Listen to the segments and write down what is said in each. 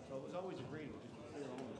So it was always agreed with just clear only.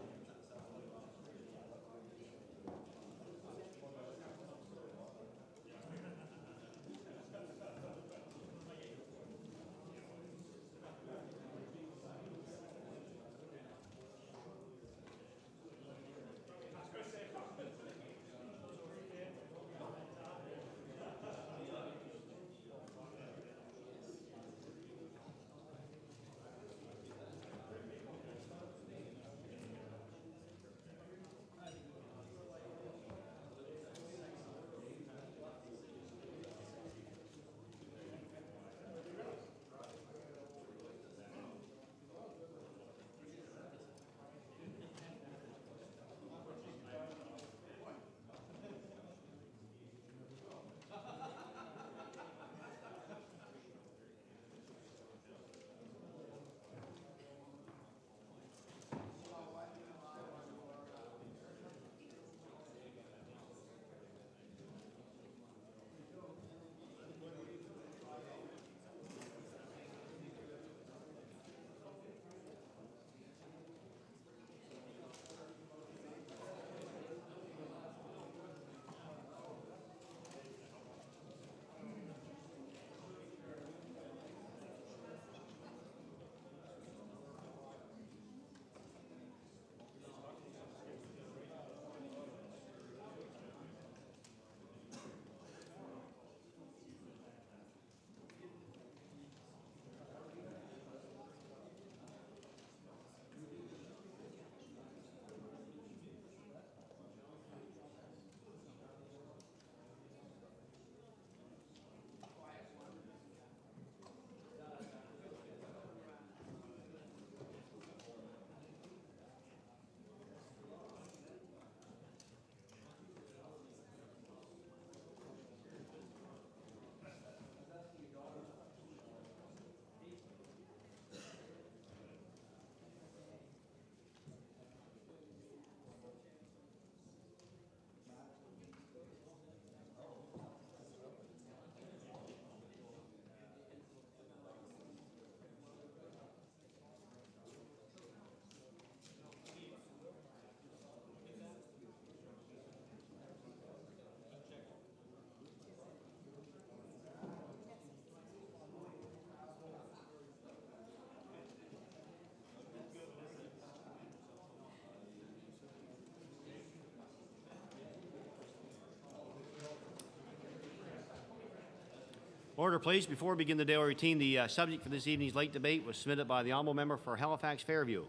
Order, please. Before we begin the daily routine, the subject for this evening's late debate was submitted by the honourable member for Halifax Fairview.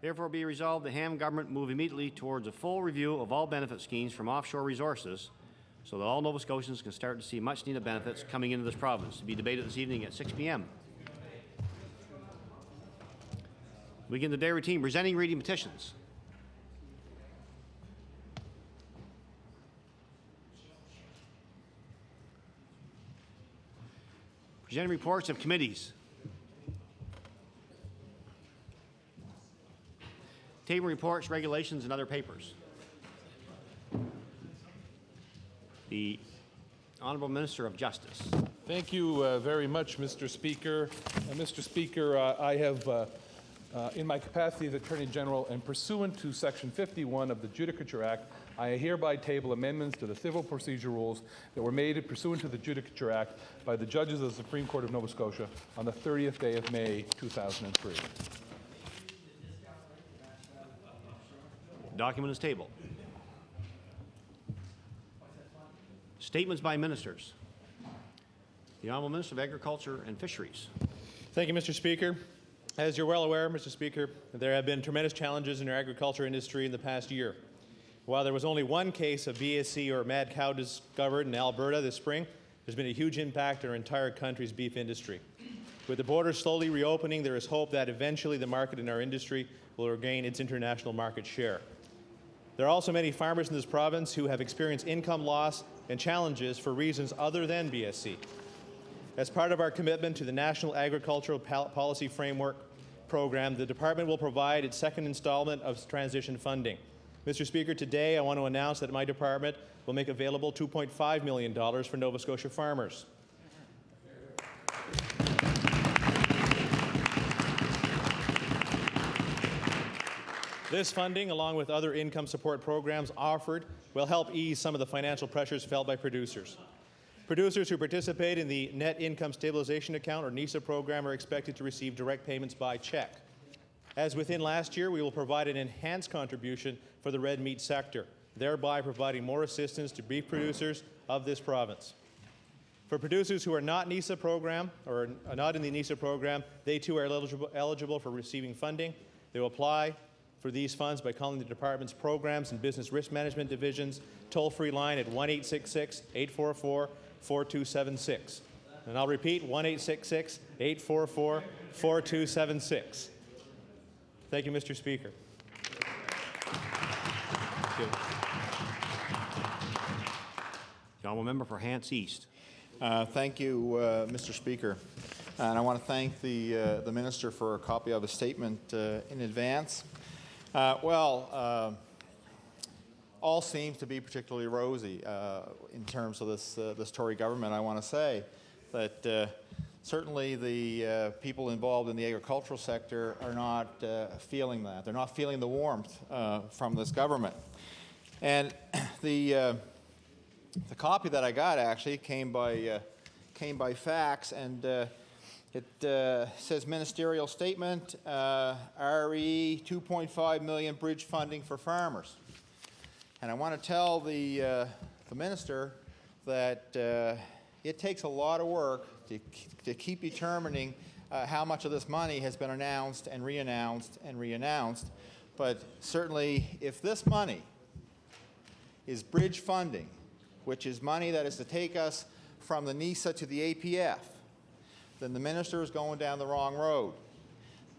Therefore, be resolved the Ham government move immediately towards a full review of all benefit schemes from offshore resources so that all Nova Scotians can start to see much-needed benefits coming into this province, to be debated this evening at 6 p.m. We begin the day routine, presenting reading petitions. Presenting reports of committees. Table reports, regulations, and other papers. The Honourable Minister of Justice. Thank you very much, Mr. Speaker. Mr. Speaker, I have, in my capacity as Attorney General and pursuant to Section 51 of the Judicature Act, I hereby table amendments to the civil procedure rules that were made pursuant to the Judicature Act by the judges of the Supreme Court of Nova Scotia on the 30th day of May, 2003. The document is tabled. Statements by ministers. The Honourable Minister of Agriculture and Fisheries. Thank you, Mr. Speaker. As you're well aware, Mr. Speaker, there have been tremendous challenges in our agriculture industry in the past year. While there was only one case of BSE or mad cow discovered in Alberta this spring, there's been a huge impact on our entire country's beef industry. With the borders slowly reopening, there is hope that eventually the market in our industry will regain its international market share. There are also many farmers in this province who have experienced income loss and challenges for reasons other than BSE. As part of our commitment to the National Agricultural Policy Framework Program, the Department will provide its second installment of transition funding. Mr. Speaker, today I want to announce that my department will make available $2.5 million for Nova Scotia farmers. This funding, along with other income support programs offered, will help ease some of the financial pressures felt by producers. Producers who participate in the Net Income Stabilization Account, or NISA program, are expected to receive direct payments by check. As within last year, we will provide an enhanced contribution for the red meat sector, thereby providing more assistance to beef producers of this province. For producers who are not NISA program or are not in the NISA program, they too are eligible for receiving funding. They will apply for these funds by calling the department's Programs and Business Risk Management Division's toll-free line at 1-866-844-4276. And I'll repeat, 1-866-844-4276. Thank you, Mr. Speaker. Thank you. The Honourable Member for Hants East. Thank you, Mr. Speaker. And I want to thank the Minister for a copy of his statement in advance. All seems to be particularly rosy in terms of this Tory government. I want to say that certainly the people involved in the agricultural sector are not feeling that. They're not feeling the warmth from this government. And the copy that I got actually came by fax, and it says ministerial statement, RE 2.5 million bridge funding for farmers. And I want to tell the minister that it takes a lot of work to keep determining how much of this money has been announced and re-announced and re-announced. But certainly, if this money is bridge funding, which is money that is to take us from the NISA to the APF, then the minister is going down the wrong road.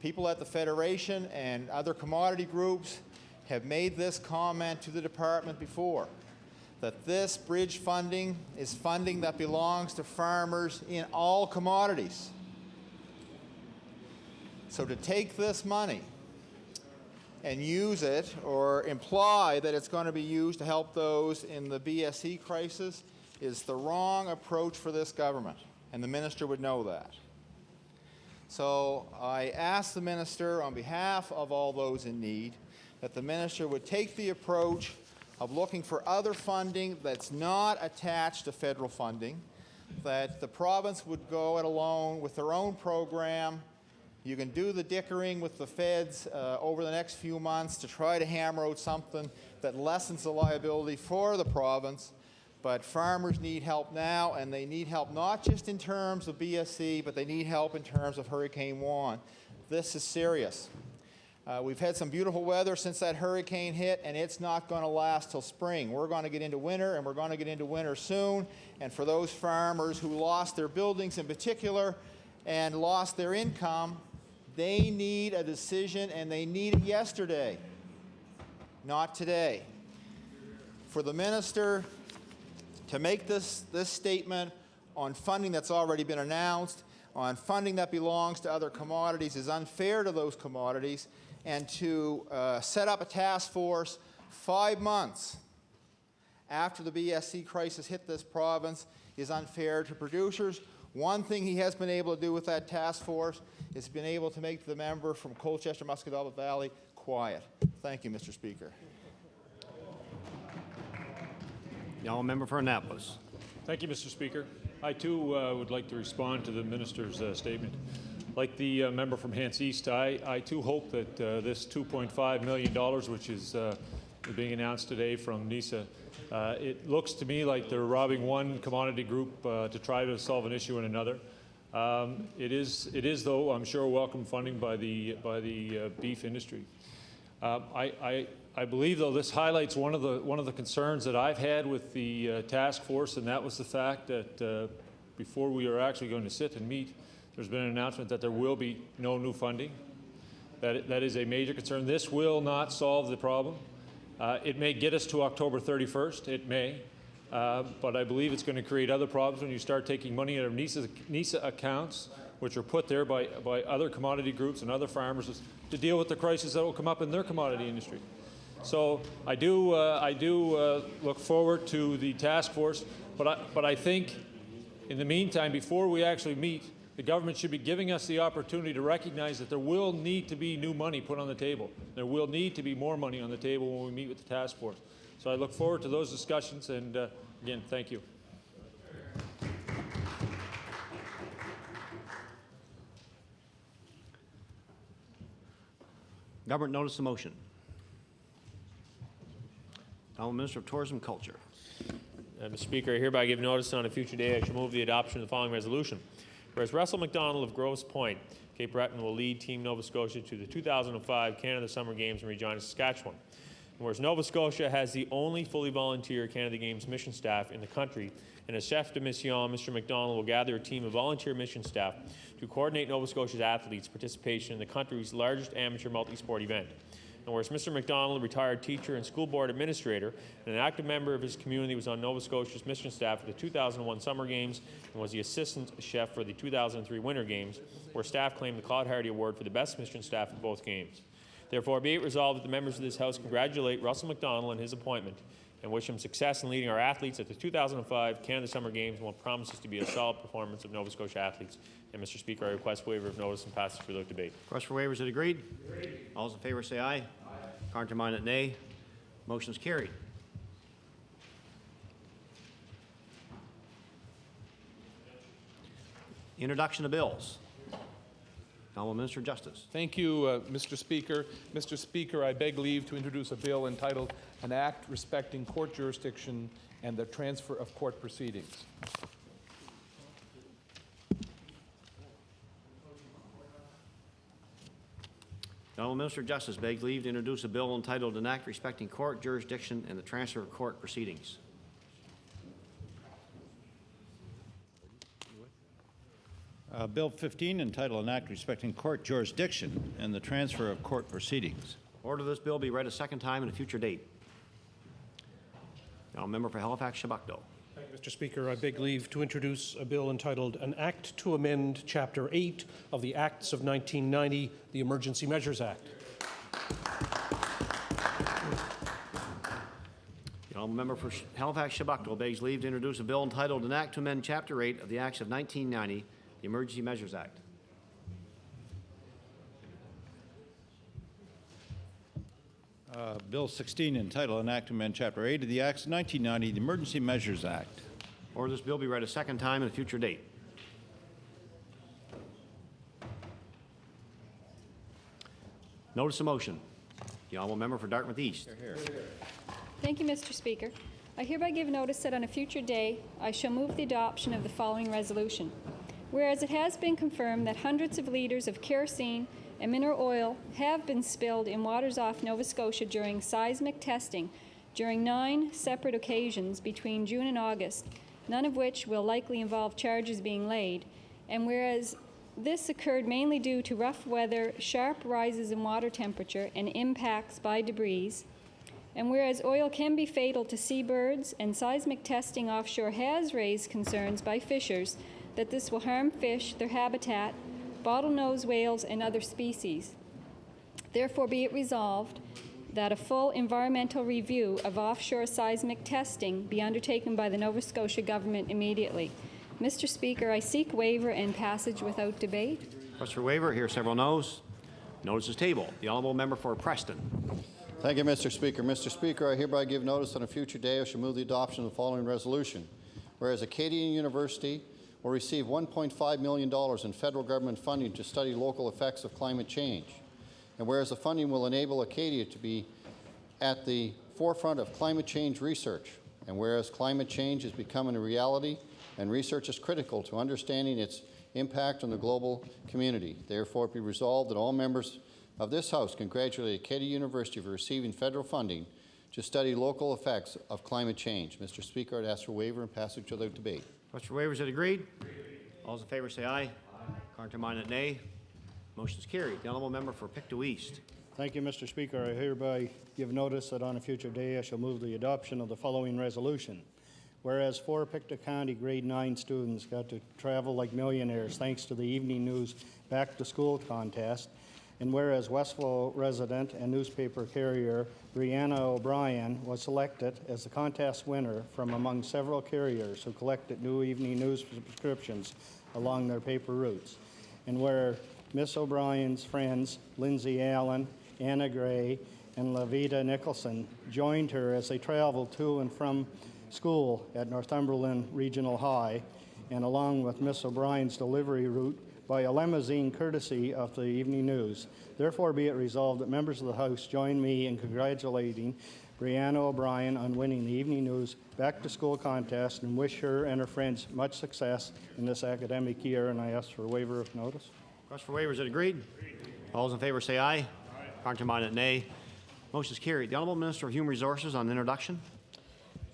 People at the Federation and other commodity groups have made this comment to the department before, that this bridge funding is funding that belongs to farmers in all commodities. So to take this money and use it or imply that it's going to be used to help those in the BSE crisis is the wrong approach for this government, and the minister would know that. So I ask the minister, on behalf of all those in need, that the minister would take the approach of looking for other funding that's not attached to federal funding, that the province would go it alone with their own program. You can do the dickering with the feds over the next few months to try to hammer out something that lessens the liability for the province, but farmers need help now, and they need help not just in terms of BSE, but they need help in terms of Hurricane Juan. This is serious. We've had some beautiful weather since that hurricane hit, and it's not going to last till spring. We're going to get into winter, and we're going to get into winter soon. And for those farmers who lost their buildings in particular and lost their income, they need a decision, and they need it yesterday, not today. For the minister to make this statement on funding that's already been announced, on funding that belongs to other commodities, is unfair to those commodities, and to set up a task force 5 months after the BSC crisis hit this province is unfair to producers. One thing he has been able to do with that task force is been able to make the member from Colchester Muscatobit Valley quiet. Thank you, Mr. Speaker. The honourable member for Annapolis. Thank you, Mr. Speaker. I too would like to respond to the minister's statement. Like the member from Hants East, I too hope that this $2.5 million, which is being announced today from NISA, it looks to me like they're robbing one commodity group to try to solve an issue in another. It is, though, I'm sure, welcome funding by the beef industry. I believe, though, this highlights one of the concerns that I've had with the task force, and that was the fact that before we are actually going to sit and meet, there's been an announcement that there will be no new funding. That is a major concern. This will not solve the problem. It may get us to October 31st. It may. But I believe it's going to create other problems when you start taking money out of NISA accounts, which are put there by other commodity groups and other farmers to deal with the crisis that will come up in their commodity industry. So I do look forward to the task force, but I think in the meantime, before we actually meet, the government should be giving us the opportunity to recognize that there will need to be new money put on the table. There will need to be more money on the table when we meet with the task force. So I look forward to those discussions, and again, thank you. Government notice the motion. Honourable Minister of Tourism and Culture. Mr. Speaker, I hereby give notice on a future day I shall move the adoption of the following resolution. Whereas Russell McDonald of Grosse Pointe, Cape Breton, will lead Team Nova Scotia to the 2005 Canada Summer Games in Regina, Saskatchewan. And whereas Nova Scotia has the only fully volunteer Canada Games mission staff in the country, and as chef de mission, Mr. McDonald will gather a team of volunteer mission staff to coordinate Nova Scotia's athletes' participation in the country's largest amateur multi-sport event. And whereas Mr. McDonald, a retired teacher and school board administrator, and an active member of his community, was on Nova Scotia's mission staff for the 2001 Summer Games and was the assistant chef for the 2003 Winter Games, where staff claimed the Claude Hardy Award for the best mission staff at both games. Therefore, be it resolved that the members of this House congratulate Russell McDonald on his appointment and wish him success in leading our athletes at the 2005 Canada Summer Games and what promises to be a solid performance of Nova Scotia athletes. And Mr. Speaker, I request waiver of notice and passage for the debate. Request for waivers, is it agreed? All those in favour say aye. Contraminded, nay. Motion is carried. Introduction of bills. Honourable Minister of Justice. Thank you, Mr. Speaker. Mr. Speaker, I beg leave to introduce a bill entitled An Act Respecting Court Jurisdiction and the Transfer of Court Proceedings. The Honourable Minister of Justice begs leave to introduce a bill entitled An Act Respecting Court Jurisdiction and the Transfer of Court Proceedings. Bill 15, entitled An Act Respecting Court Jurisdiction and the Transfer of Court Proceedings. Order this bill be read a second time at a future date. Now, member for Halifax, Shabakdo. Thank you, Mr. Speaker. I beg leave to introduce a bill entitled An Act to Amend Chapter 8 of the Acts of 1990, the Emergency Measures Act. The honourable member for Halifax, Shabakdo begs leave to introduce a bill entitled An Act to Amend Chapter 8 of the Acts of 1990, the Emergency Measures Act. Bill 16, entitled An Act to Amend Chapter 8 of the Acts of 1990, the Emergency Measures Act. Order this bill be read a second time at a future date. Notice of motion. The honourable member for Dartmouth East. Thank you, Mr. Speaker. I hereby give notice that on a future day, I shall move the adoption of the following resolution. Whereas it has been confirmed that hundreds of litres of kerosene and mineral oil have been spilled in waters off Nova Scotia during seismic testing during 9 separate occasions between June and August, none of which will likely involve charges being laid, and whereas this occurred mainly due to rough weather, sharp rises in water temperature, and impacts by debris, and whereas oil can be fatal to seabirds and seismic testing offshore has raised concerns by fishers that this will harm fish, their habitat, bottlenose whales, and other species. Therefore, be it resolved that a full environmental review of offshore seismic testing be undertaken by the Nova Scotia government immediately. Mr. Speaker, I seek waiver and passage without debate. Request for waiver. Here, several noes. Notice is tabled. The honourable member for Preston. Thank you, Mr. Speaker. Mr. Speaker, I hereby give notice on a future day I shall move the adoption of the following resolution. Whereas Acadian University will receive $1.5 million in federal government funding to study local effects of climate change. And whereas the funding will enable Acadia to be at the forefront of climate change research. And whereas climate change is becoming a reality and research is critical to understanding its impact on the global community. Therefore, be resolved that all members of this House congratulate Acadia University for receiving federal funding to study local effects of climate change. Mr. Speaker, I'd ask for waiver and passage without debate. Request for waiver. Is it agreed? All those in favour say aye. Contrary-minded, nay. Motion is carried. The honourable member for Pictou East. Thank you, Mr. Speaker. I hereby give notice that on a future day I shall move the adoption of the following resolution. Whereas 4 Pictou County grade 9 students got to travel like millionaires thanks to the Evening News Back to School contest, and whereas Westville resident and newspaper carrier Brianna O'Brien was selected as the contest winner from among several carriers who collected new evening news subscriptions along their paper routes, and where Miss O'Brien's friends Lindsay Allen, Anna Gray, and Lavita Nicholson joined her as they traveled to and from school at Northumberland Regional High, and along with Miss O'Brien's delivery route by a limousine courtesy of the Evening News. Therefore, be it resolved that members of the House join me in congratulating Brianna O'Brien on winning the Evening News Back to School contest and wish her and her friends much success in this academic year, and I ask for a waiver of notice. Request for waiver. Is it agreed? All those in favour say aye. Contrary-minded, nay. Motion is carried. The honourable Minister of Human Resources on introduction.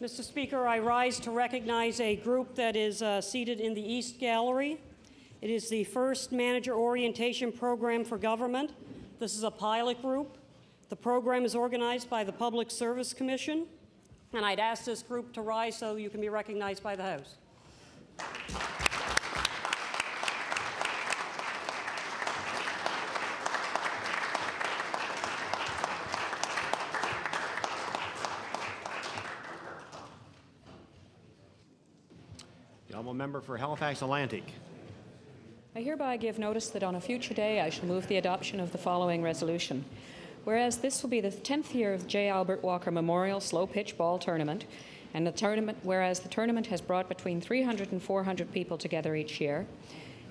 Mr. Speaker, I rise to recognize a group that is seated in the East Gallery. It is the first Manager Orientation Program for Government. This is a pilot group. The program is organized by the Public Service Commission, and I'd ask this group to rise so you can be recognized by the House. The honourable member for Halifax Atlantic. I hereby give notice that on a future day I shall move the adoption of the following resolution. Whereas this will be the 10th year of the J. Albert Walker Memorial Slow Pitch Ball Tournament, and whereas the tournament has brought between 300 and 400 people together each year,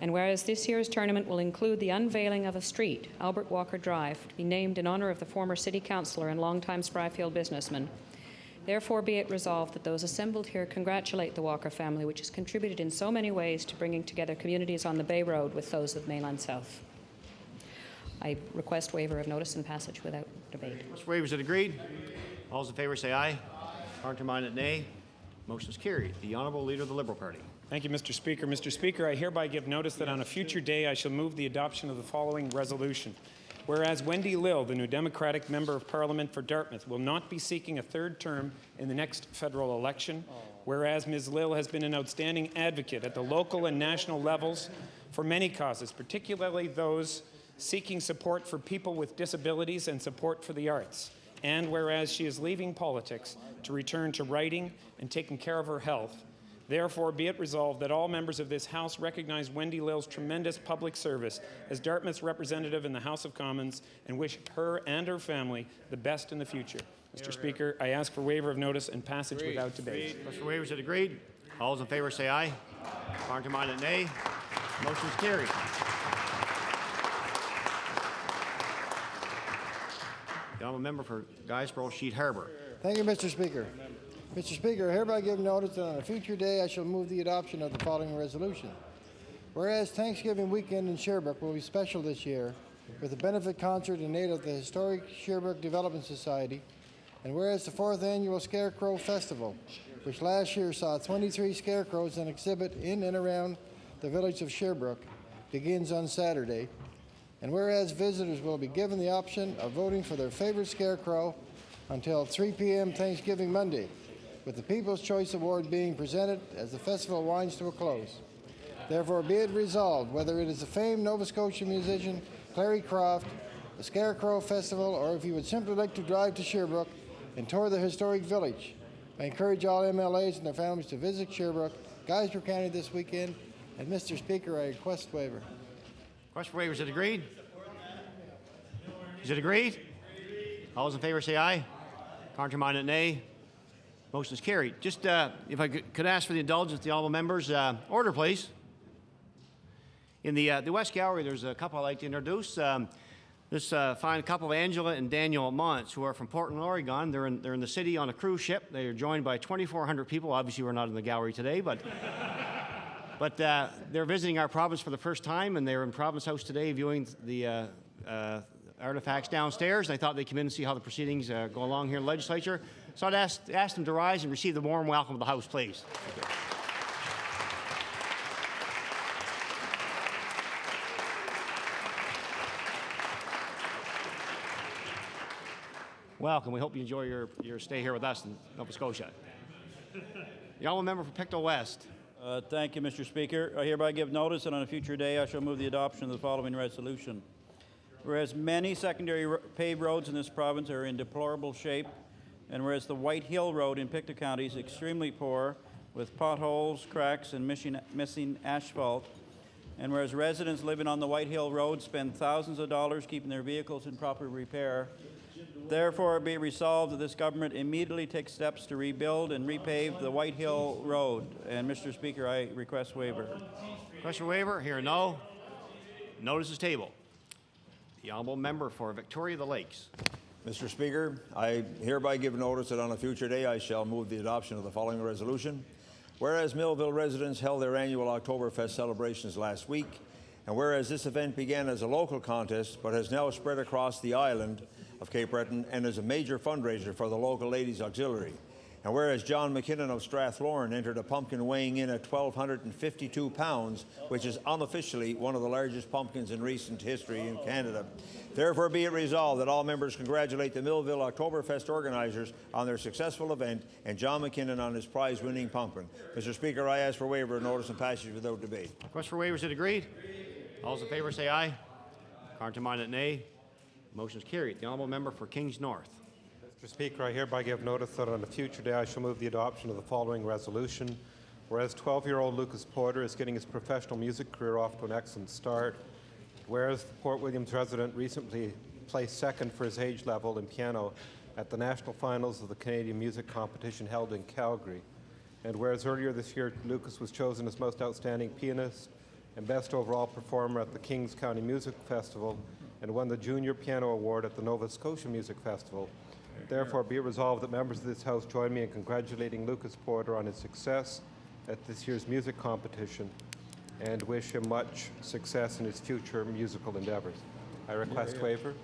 and whereas this year's tournament will include the unveiling of a street, Albert Walker Drive, to be named in honour of the former city councillor and longtime Spryfield businessman. Therefore, be it resolved that those assembled here congratulate the Walker family, which has contributed in so many ways to bringing together communities on the Bay Road with those of mainland South. I request waiver of notice and passage without debate. Request for waiver. Is it agreed? All those in favour say aye. Contrary-minded, nay. Motion is carried. The honourable Leader of the Liberal Party. Thank you, Mr. Speaker. Mr. Speaker, I hereby give notice that on a future day I shall move the adoption of the following resolution. Whereas Wendy Lill, the new Democratic Member of Parliament for Dartmouth, will not be seeking a third term in the next federal election. Whereas Ms. Lill has been an outstanding advocate at the local and national levels for many causes, particularly those seeking support for people with disabilities and support for the arts. And whereas she is leaving politics to return to writing and taking care of her health, therefore, be it resolved that all members of this House recognize Wendy Lill's tremendous public service as Dartmouth's representative in the House of Commons and wish her and her family the best in the future. Mr. Speaker, I ask for waiver of notice and passage without debate. Request for waiver. Is it agreed? All those in favour say aye. Contrary-minded, nay. Motion is carried. The honourable member for Guysborough Sheet Harbour. Thank you, Mr. Speaker. Mr. Speaker, I hereby give notice that on a future day I shall move the adoption of the following resolution. Whereas Thanksgiving weekend in Sherbrooke will be special this year, with a benefit concert in aid of the historic Sherbrooke Development Society. And whereas the 4th Annual Scarecrow Festival, which last year saw 23 scarecrows on exhibit in and around the village of Sherbrooke, begins on Saturday. And whereas visitors will be given the option of voting for their favorite scarecrow until 3 p.m. Thanksgiving Monday, with the People's Choice Award being presented as the festival winds to a close. Therefore, be it resolved, whether it is the famed Nova Scotia musician Clary Croft, the Scarecrow Festival, or if you would simply like to drive to Sherbrooke and tour the historic village, I encourage all MLAs and their families to visit Sherbrooke, Geyser County this weekend. And Mr. Speaker, I request waiver. Request for waiver, is it agreed? Is it agreed? All those in favor say aye. Contrary-minded, nay. Motion is carried. Just if I could ask for the indulgence of the honourable members, order please. In the West Gallery, there's a couple I'd like to introduce. This fine couple, Angela and Daniel Montz, who are from Portland, Oregon. They're in the city on a cruise ship. They are joined by 2,400 people. Obviously, we're not in the gallery today, but they're visiting our province for the first time, and they're in Province House today viewing the artifacts downstairs. And I thought they'd come in and see how the proceedings go along here in the legislature. So I'd ask them to rise and receive the warm welcome of the House, please. Welcome. We hope you enjoy your stay here with us in Nova Scotia. The honourable member for Pictou West. Thank you, Mr. Speaker. I hereby give notice that on a future day I shall move the adoption of the following resolution. Whereas many secondary paved roads in this province are in deplorable shape, and whereas the White Hill Road in Pictou County is extremely poor, with potholes, cracks, and missing asphalt, and whereas residents living on the White Hill Road spend thousands of dollars keeping their vehicles in proper repair, therefore be resolved that this government immediately takes steps to rebuild and repave the White Hill Road. And Mr. Speaker, I request waiver. Request for waiver? Here, no. Notice is tabled. The honourable member for Victoria the Lakes. Mr. Speaker, I hereby give notice that on a future day I shall move the adoption of the following resolution. Whereas Millville residents held their annual Oktoberfest celebrations last week, and whereas this event began as a local contest but has now spread across the island of Cape Breton and is a major fundraiser for the local Ladies Auxiliary, and whereas John McKinnon of Strathloran entered a pumpkin weighing in at 1,252 pounds, which is unofficially one of the largest pumpkins in recent history in Canada. Therefore be it resolved that all members congratulate the Millville Oktoberfest organizers on their successful event and John McKinnon on his prize-winning pumpkin. Mr. Speaker, I ask for waiver of notice and passage without debate. Request for waiver, is it agreed? All those in favor say aye. Contrary-minded, nay. Motion is carried. The honourable member for Kings North. Mr. Speaker, I hereby give notice that on a future day I shall move the adoption of the following resolution. Whereas 12-year-old Lucas Porter is getting his professional music career off to an excellent start. Whereas the Port Williams resident recently placed second for his age level in piano at the national finals of the Canadian music competition held in Calgary. And whereas earlier this year Lucas was chosen as most outstanding pianist and best overall performer at the Kings County Music Festival and won the Junior Piano Award at the Nova Scotia Music Festival. Therefore, be it resolved that members of this House join me in congratulating Lucas Porter on his success at this year's music competition and wish him much success in his future musical endeavors. I request waiver.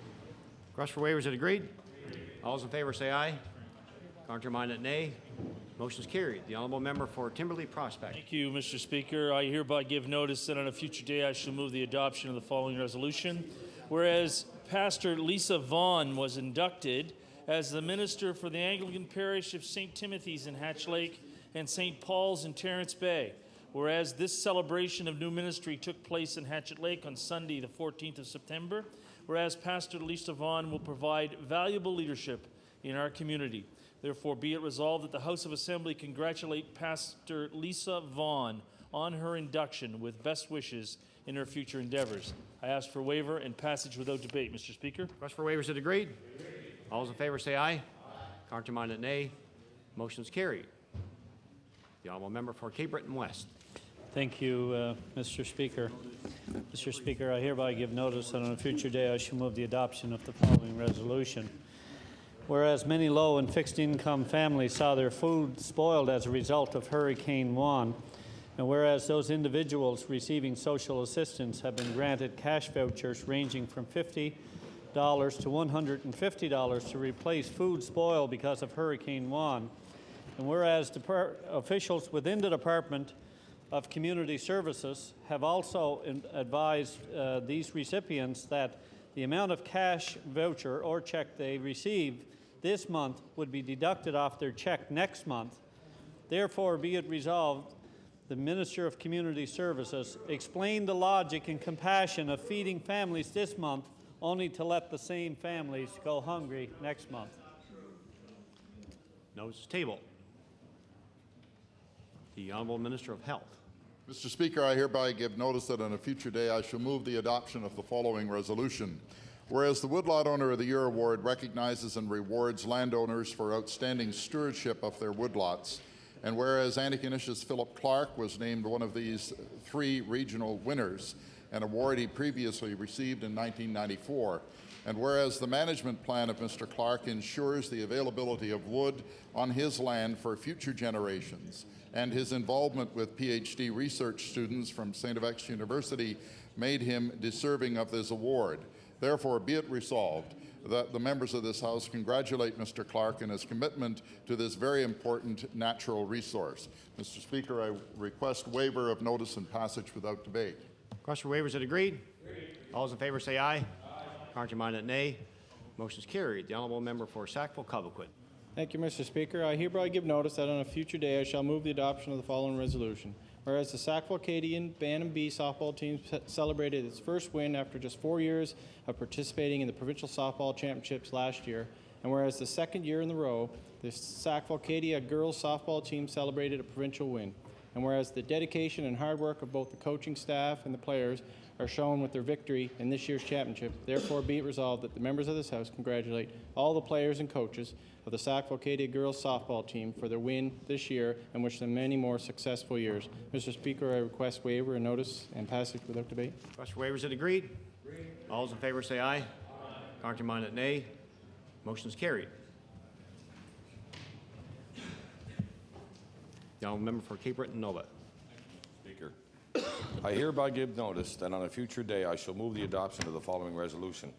Request for waiver, is it agreed? All those in favor say aye. Contrary-minded, nay. Motion is carried. The honourable member for Timberley Prospect. Thank you, Mr. Speaker. I hereby give notice that on a future day I shall move the adoption of the following resolution. Whereas Pastor Lisa Vaughn was inducted as the minister for the Anglican parish of St. Timothy's in Hatch Lake and St. Paul's in Terrence Bay. Whereas this celebration of new ministry took place in Hatchet Lake on Sunday, the 14th of September. Whereas Pastor Lisa Vaughn will provide valuable leadership in our community. Therefore, be it resolved that the House of Assembly congratulate Pastor Lisa Vaughn on her induction with best wishes in her future endeavors. I ask for waiver and passage without debate, Mr. Speaker. Request for waiver, is it agreed? All those in favor say aye. Contrary-minded, nay. Motion is carried. The honourable member for Cape Breton West. Thank you, Mr. Speaker. Mr. Speaker, I hereby give notice that on a future day I shall move the adoption of the following resolution. Whereas many low and fixed income families saw their food spoiled as a result of Hurricane Juan, And whereas those individuals receiving social assistance have been granted cash vouchers ranging from $50 to $150 to replace food spoiled because of Hurricane Juan. And whereas officials within the Department of Community Services have also advised these recipients that the amount of cash voucher or check they receive this month would be deducted off their check next month. Therefore, be it resolved, the Minister of Community Services explained the logic and compassion of feeding families this month only to let the same families go hungry next month. Notice table. The Honourable Minister of Health. Mr. Speaker, I hereby give notice that on a future day I shall move the adoption of the following resolution. Whereas the Woodlot Owner of the Year Award recognizes and rewards landowners for outstanding stewardship of their woodlots, and whereas Antigonish Philip Clark was named one of these 3 regional winners, an award he previously received in 1994, and whereas the management plan of Mr. Clark ensures the availability of wood on his land for future generations, and his involvement with PhD research students from St. FX University made him deserving of this award. Therefore, be it resolved that the members of this House congratulate Mr. Clark in his commitment to this very important natural resource. Mr. Speaker, I request waiver of notice and passage without debate. Request for waiver, is it agreed? All those in favor say aye. Contrary-minded, nay. Motion is carried. The Honourable Member for Sackville-Cobequid. Thank you, Mr. Speaker. I hereby give notice that on a future day I shall move the adoption of the following resolution. Whereas the Sackville-Acadian Bantam B softball team celebrated its first win after just 4 years of participating in the provincial softball championships last year, and whereas the second year in a row, the Sackville-Acadia girls softball team celebrated a provincial win, and whereas the dedication and hard work of both the coaching staff and the players are shown with their victory in this year's championship, therefore be it resolved that the members of this House congratulate all the players and coaches of the Sackville-Acadia girls softball team for their win this year and wish them many more successful years. Mr. Speaker, I request waiver and notice and passage without debate. Request for waiver, is it agreed? All those in favor say aye. Contrary-minded, nay. Motion is carried. The Honourable Member for Cape Breton Nova. Speaker, I hereby give notice that on a future day I shall move the adoption of the following resolution.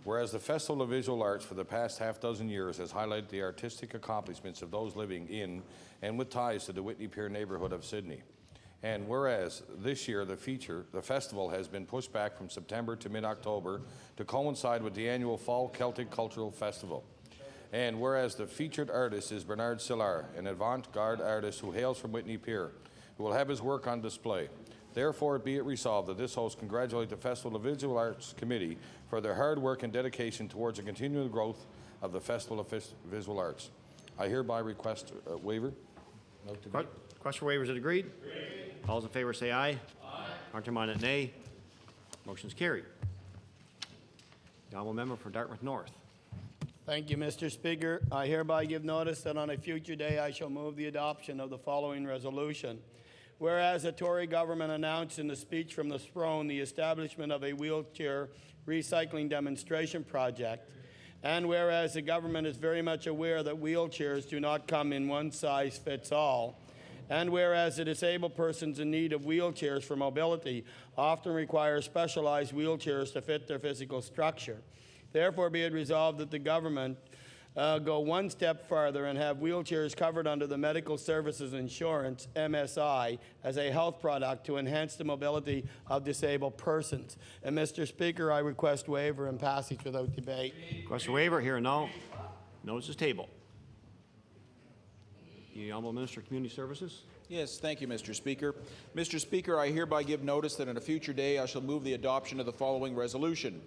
Whereas the Festival of Visual Arts for the past half-dozen years has highlighted the artistic accomplishments of those living in and with ties to the Whitney Pier neighbourhood of Sydney. And whereas this year the festival has been pushed back from September to mid-October to coincide with the annual Fall Celtic Cultural Festival. And whereas the featured artist is Bernard Sillar, an avant-garde artist who hails from Whitney Pier, who will have his work on display. Therefore, be it resolved that this House congratulate the Festival of Visual Arts Committee for their hard work and dedication towards the continual growth of the Festival of Visual Arts. I hereby request a waiver. Request for waiver, is it agreed? All those in favor say aye. Contrary-minded, nay. Motion is carried. The Honourable Member for Dartmouth North. Thank you, Mr. Speaker. I hereby give notice that on a future day I shall move the adoption of the following resolution. Whereas the Tory government announced in the speech from the throne the establishment of a wheelchair recycling demonstration project, and whereas the government is very much aware that wheelchairs do not come in one size fits all, and whereas the disabled persons in need of wheelchairs for mobility often require specialized wheelchairs to fit their physical structure, therefore be it resolved that the government go one step farther and have wheelchairs covered under the Medical Services Insurance, MSI, as a health product to enhance the mobility of disabled persons. And Mr. Speaker, I request waiver and passage without debate. Request for waiver, here and now. Notice is tabled. The Honourable Minister of Community Services. Yes, thank you, Mr. Speaker. Mr. Speaker, I hereby give notice that on a future day I shall move the adoption of the following resolution.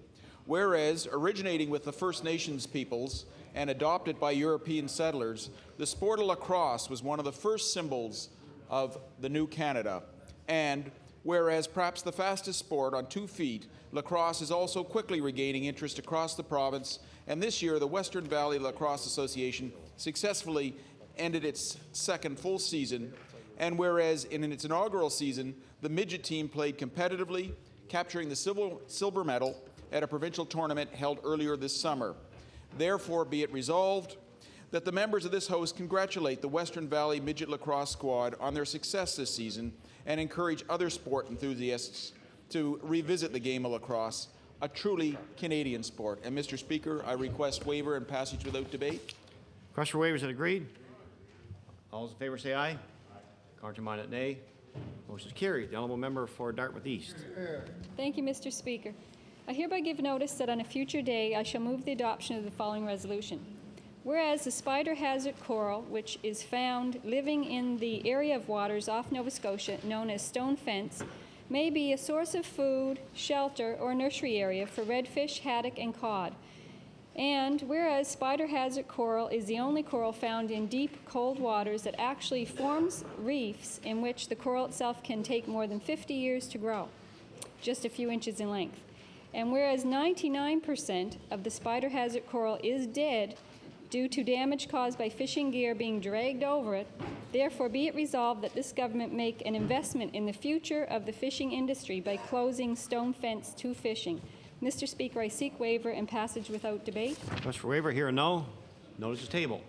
Whereas, originating with the First Nations peoples and adopted by European settlers, the sport of lacrosse was one of the first symbols of the new Canada. And whereas perhaps the fastest sport on 2 feet, lacrosse is also quickly regaining interest across the province, and this year the Western Valley Lacrosse Association successfully ended its second full season, and whereas in its inaugural season, the midget team played competitively, capturing the silver medal at a provincial tournament held earlier this summer. Therefore, be it resolved that the members of this House congratulate the Western Valley Midget Lacrosse Squad on their success this season and encourage other sport enthusiasts to revisit the game of lacrosse, a truly Canadian sport. And Mr. Speaker, I request waiver and passage without debate. Request for waiver, is it agreed? All those in favor say aye. Contrary-minded, nay. Motion is carried. The honourable member for Dartmouth East. Thank you, Mr. Speaker. I hereby give notice that on a future day I shall move the adoption of the following resolution. Whereas the spider hazard coral, which is found living in the area of waters off Nova Scotia known as Stone Fence, may be a source of food, shelter, or nursery area for redfish, haddock, and cod. And whereas spider hazard coral is the only coral found in deep, cold waters that actually forms reefs in which the coral itself can take more than 50 years to grow, just a few inches in length. And whereas 99% of the spider hazard coral is dead due to damage caused by fishing gear being dragged over it, therefore be it resolved that this government make an investment in the future of the fishing industry by closing Stone Fence to fishing. Mr. Speaker, I seek waiver and passage without debate. Request for waiver, here and no. Notice is tabled.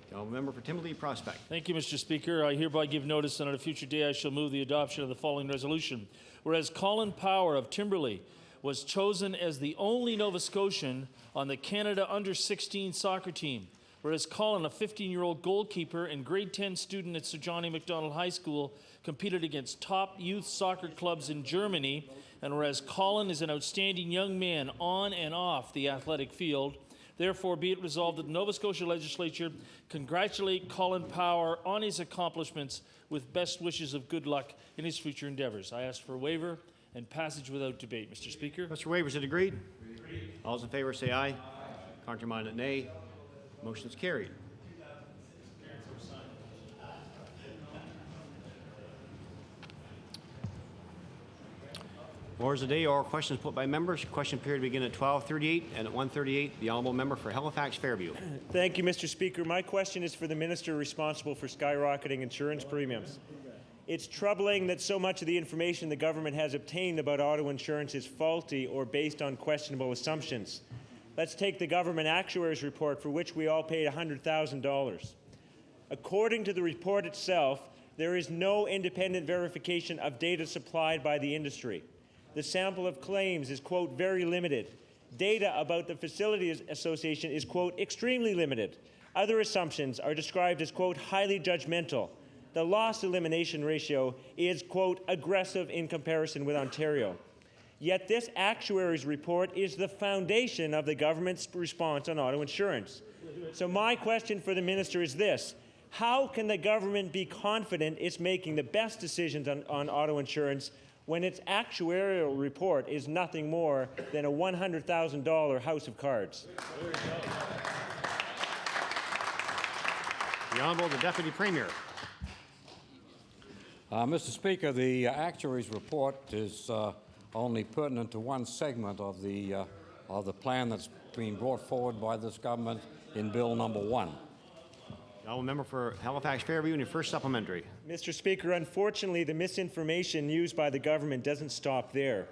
The honourable member for Timothy Prospect. Thank you, Mr. Speaker. I hereby give notice that on a future day I shall move the adoption of the following resolution. Whereas Colin Power of Timberley was chosen as the only Nova Scotian on the Canada Under-16 soccer team. Whereas Colin, a 15-year-old goalkeeper and grade 10 student at Sir John A. Macdonald High School, competed against top youth soccer clubs in Germany. And whereas Colin is an outstanding young man on and off the athletic field, therefore be it resolved that the Nova Scotia Legislature congratulate Colin Power on his accomplishments with best wishes of good luck in his future endeavours. I ask for a waiver and passage without debate, Mr. Speaker. Mr. Waiver, is it agreed? All those in favor say aye. Contrary-minded, nay. Motion is carried. Orders of the day or questions put by members. Question period begin at 12:38 and at 1:38. The honourable member for Halifax Fairview. Thank you, Mr. Speaker. My question is for the minister responsible for skyrocketing insurance premiums. It's troubling that so much of the information the government has obtained about auto insurance is faulty or based on questionable assumptions. Let's take the government actuary's report, for which we all paid $100,000. According to the report itself, there is no independent verification of data supplied by the industry. The sample of claims is, quote, very limited. Data about the Facilities Association is, quote, extremely limited. Other assumptions are described as, quote, highly judgmental. The loss elimination ratio is, quote, aggressive in comparison with Ontario. Yet this actuary's report is the foundation of the government's response on auto insurance. So my question for the minister is this: how can the government be confident it's making the best decisions on auto insurance when its actuarial report is nothing more than a $100,000 house of cards? The Honourable the Deputy Premier. Mr. Speaker, the actuary's report is only pertinent to one segment of the plan that's being brought forward by this government in Bill number 1. The honourable member for Halifax Fairview and your first supplementary. Mr. Speaker, unfortunately, the misinformation used by the government doesn't stop there.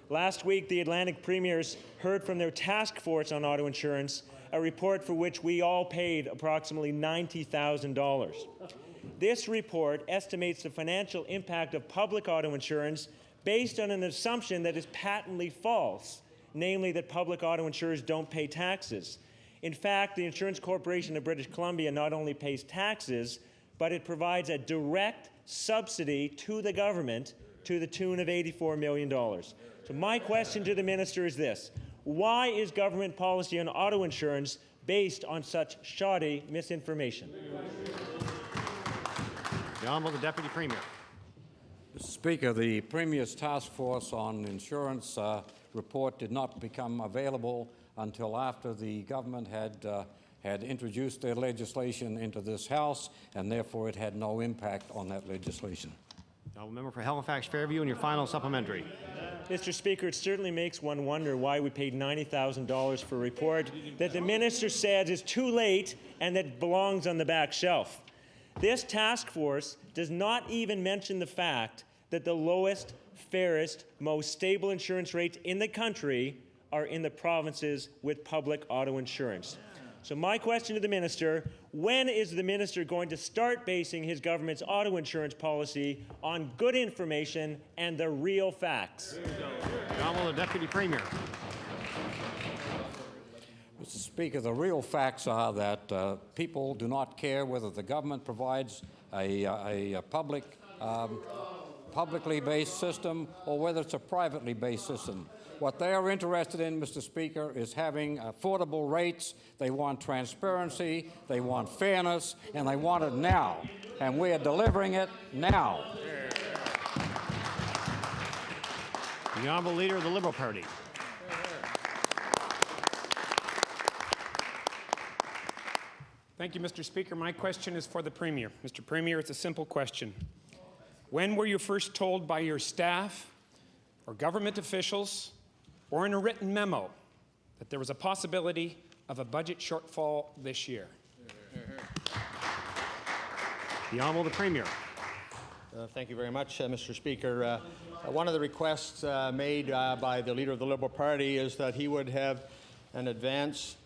Last week, the Atlantic premiers heard from their task force on auto insurance, a report for which we all paid approximately $90,000. This report estimates the financial impact of public auto insurance based on an assumption that is patently false, namely that public auto insurers don't pay taxes. In fact, the Insurance Corporation of British Columbia not only pays taxes, but it provides a direct subsidy to the government to the tune of $84 million. So my question to the minister is this: why is government policy on auto insurance based on such shoddy misinformation? The Honourable the Deputy Premier. Mr. Speaker, the Premier's task force on insurance report did not become available until after the government had introduced their legislation into this House, and therefore it had no impact on that legislation. The honourable member for Halifax Fairview and your final supplementary. Mr. Speaker, it certainly makes one wonder why we paid $90,000 for a report that the minister said is too late and that belongs on the back shelf. This task force does not even mention the fact that the lowest, fairest, most stable insurance rates in the country are in the provinces with public auto insurance. So my question to the minister, when is the minister going to start basing his government's auto insurance policy on good information and the real facts? Honourable Deputy Premier. Mr. Speaker, the real facts are that people do not care whether the government provides a publicly based system or whether it's a privately based system. What they are interested in, Mr. Speaker, is having affordable rates. They want transparency, they want fairness, and they want it now. And we are delivering it now. The Honourable Leader of the Liberal Party. Thank you, Mr. Speaker. My question is for the Premier. Mr. Premier, it's a simple question. When were you first told by your staff or government officials or in a written memo that there was a possibility of a budget shortfall this year? The Honourable the Premier. Thank you very much, Mr. Speaker. One of the requests made by the Leader of the Liberal Party is that he would have an advance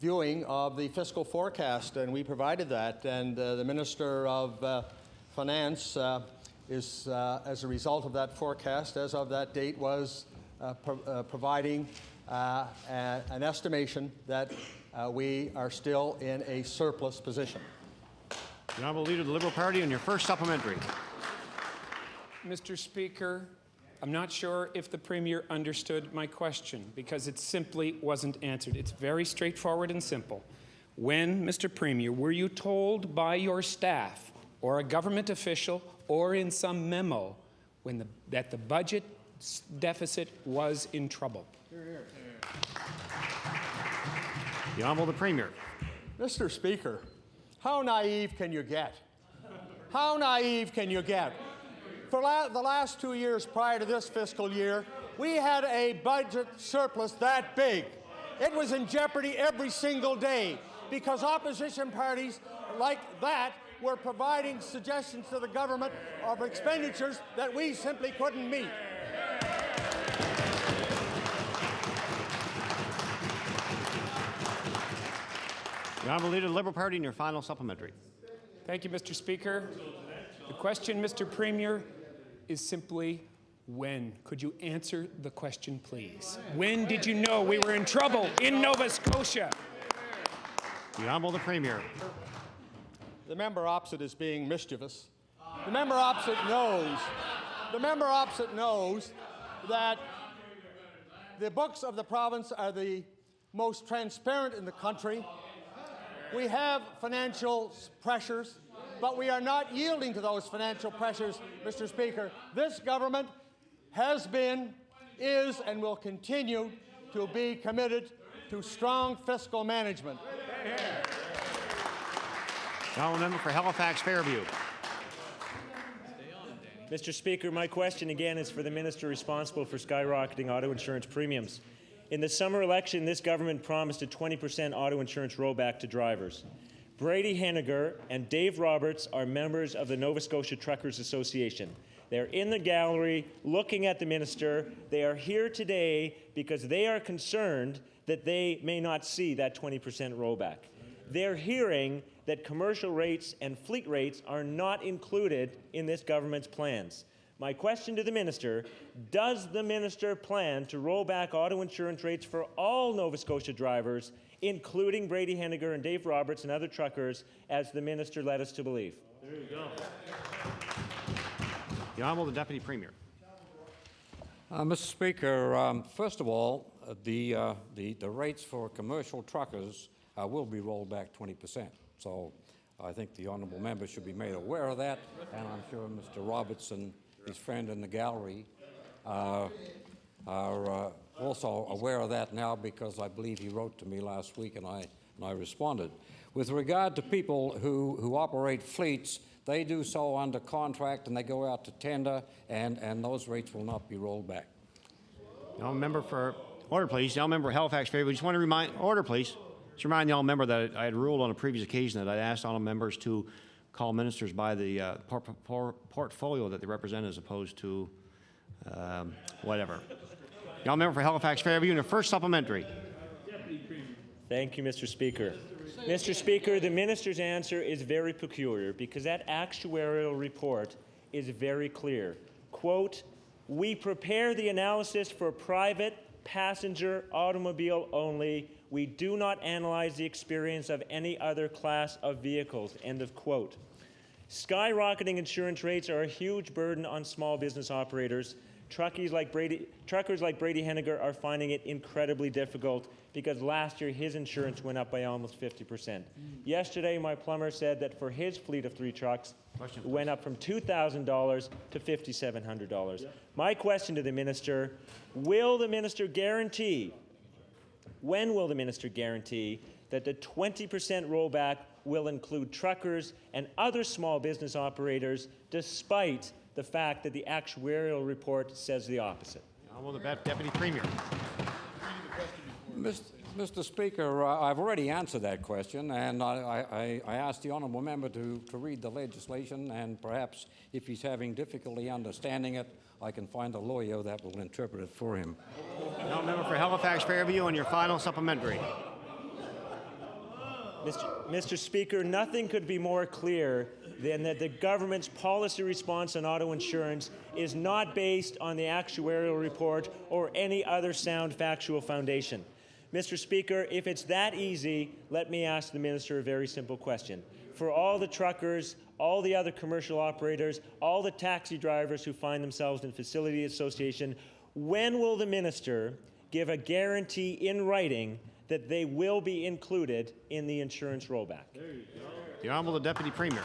viewing of the fiscal forecast, and we provided that. And the Minister of Finance is, as a result of that forecast, as of that date, was providing an estimation that we are still in a surplus position. The Honourable Leader of the Liberal Party on your first supplementary. Mr. Speaker, I'm not sure if the Premier understood my question because it simply wasn't answered. It's very straightforward and simple. When, Mr. Premier, were you told by your staff or a government official or in some memo that the budget deficit was in trouble? The Honourable the Premier. Mr. Speaker, how naive can you get? How naive can you get? For the last 2 years prior to this fiscal year, we had a budget surplus that big. It was in jeopardy every single day because opposition parties like that were providing suggestions to the government of expenditures that we simply couldn't meet. The Honourable Leader of the Liberal Party in your final supplementary. Thank you, Mr. Speaker. The question, Mr. Premier, is simply when. Could you answer the question, please? When did you know we were in trouble in Nova Scotia? The Honourable the Premier. The member opposite is being mischievous. The member opposite knows. The member opposite knows that the books of the province are the most transparent in the country. We have financial pressures, but we are not yielding to those financial pressures, Mr. Speaker. This government has been, is, and will continue to be committed to strong fiscal management. The Honourable Member for Halifax Fairview. Mr. Speaker, my question again is for the minister responsible for skyrocketing auto insurance premiums. In the summer election, this government promised a 20% auto insurance rollback to drivers. Brady Henniger and Dave Roberts are members of the Nova Scotia Truckers Association. They're in the gallery looking at the minister. They are here today because they are concerned that they may not see that 20% rollback. They're hearing that commercial rates and fleet rates are not included in this government's plans. My question to the minister, does the minister plan to roll back auto insurance rates for all Nova Scotia drivers, including Brady Henniger and Dave Roberts and other truckers, as the minister led us to believe? There you go. The Honourable the Deputy Premier. Mr. Speaker, first of all, the rates for commercial truckers will be rolled back 20%. So I think the honourable member should be made aware of that, and I'm sure Mr. Roberts and his friend in the gallery are also aware of that now because I believe he wrote to me last week and I responded. With regard to people who operate fleets, they do so under contract and they go out to tender, and those rates will not be rolled back. The Honourable Member for order, please. The Honourable Member for Halifax Fairview. Just want to remind order, please. Just remind the Honourable Member that I had ruled on a previous occasion that I'd asked Honourable Members to call ministers by the portfolio that they represent as opposed to whatever. The Honourable Member for Halifax Fairview in the first supplementary. Thank you, Mr. Speaker. Mr. Speaker, the minister's answer is very peculiar because that actuarial report is very clear. Quote, "We prepare the analysis for private passenger automobile only. We do not analyze the experience of any other class of vehicles." End of quote. Skyrocketing insurance rates are a huge burden on small business operators. Truckers like Brady Henniger are finding it incredibly difficult because last year his insurance went up by almost 50%. Yesterday, my plumber said that for his fleet of 3 trucks, it went up from $2,000 to $5,700. My question to the minister, when will the minister guarantee that the 20% rollback will include truckers and other small business operators, despite the fact that the actuarial report says the opposite? Honourable Deputy Premier. Mr. Speaker, I've already answered that question, and I asked the honourable member to read the legislation, and perhaps if he's having difficulty understanding it, I can find a lawyer that will interpret it for him. Now, member for Halifax Fairview on your final supplementary. Mr. Speaker, nothing could be more clear than that the government's policy response on auto insurance is not based on the actuarial report or any other sound factual foundation. Mr. Speaker, if it's that easy, let me ask the minister a very simple question. For all the truckers, all the other commercial operators, all the taxi drivers who find themselves in facility association, when will the minister give a guarantee in writing that they will be included in the insurance rollback? The Honourable Deputy Premier.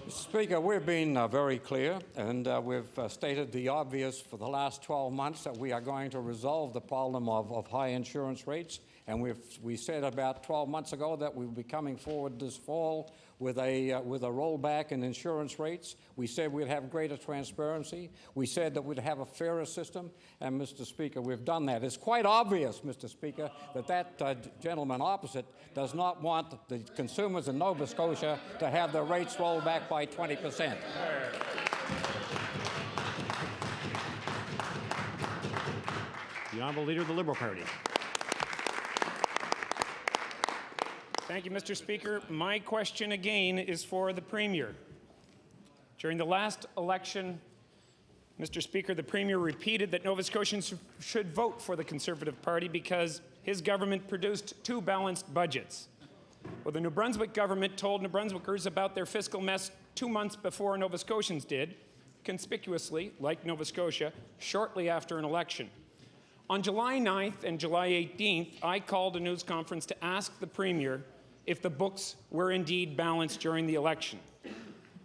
Mr. Speaker, we've been very clear, and we've stated the obvious for the last 12 months that we are going to resolve the problem of high insurance rates. And we said about 12 months ago that we would be coming forward this fall with a rollback in insurance rates. We said we'd have greater transparency. We said that we'd have a fairer system. And, Mr. Speaker, we've done that. It's quite obvious, Mr. Speaker, that gentleman opposite does not want the consumers in Nova Scotia to have their rates rolled back by 20%. The Honourable Leader of the Liberal Party. Thank you, Mr. Speaker. My question again is for the Premier. During the last election, Mr. Speaker, the Premier repeated that Nova Scotians should vote for the Conservative Party because his government produced 2 balanced budgets. Well, the New Brunswick government told New Brunswickers about their fiscal mess 2 months before Nova Scotians did, conspicuously, like Nova Scotia, shortly after an election. On July 9th and July 18th, I called a news conference to ask the Premier if the books were indeed balanced during the election.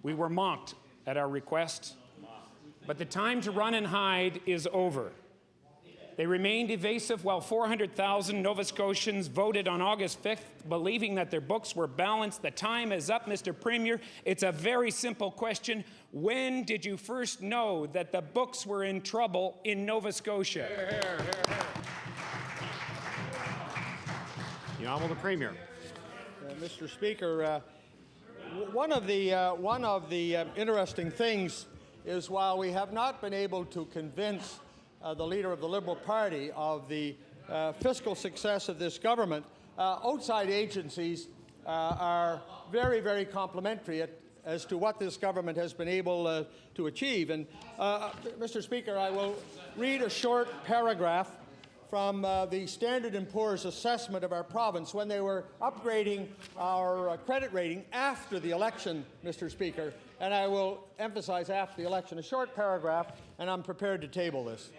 We were mocked at our request, but the time to run and hide is over. They remained evasive while 400,000 Nova Scotians voted on August 5th, believing that their books were balanced. The time is up, Mr. Premier. It's a very simple question. When did you first know that the books were in trouble in Nova Scotia? The Honourable Premier. Mr. Speaker, one of the interesting things is while we have not been able to convince the leader of the Liberal Party of the fiscal success of this government, outside agencies are very, very complimentary as to what this government has been able to achieve. And, Mr. Speaker, I will read a short paragraph from the Standard & Poor's assessment of our province when they were upgrading our credit rating after the election, Mr. Speaker, and I will emphasize after the election. A short paragraph, and I'm prepared to table this.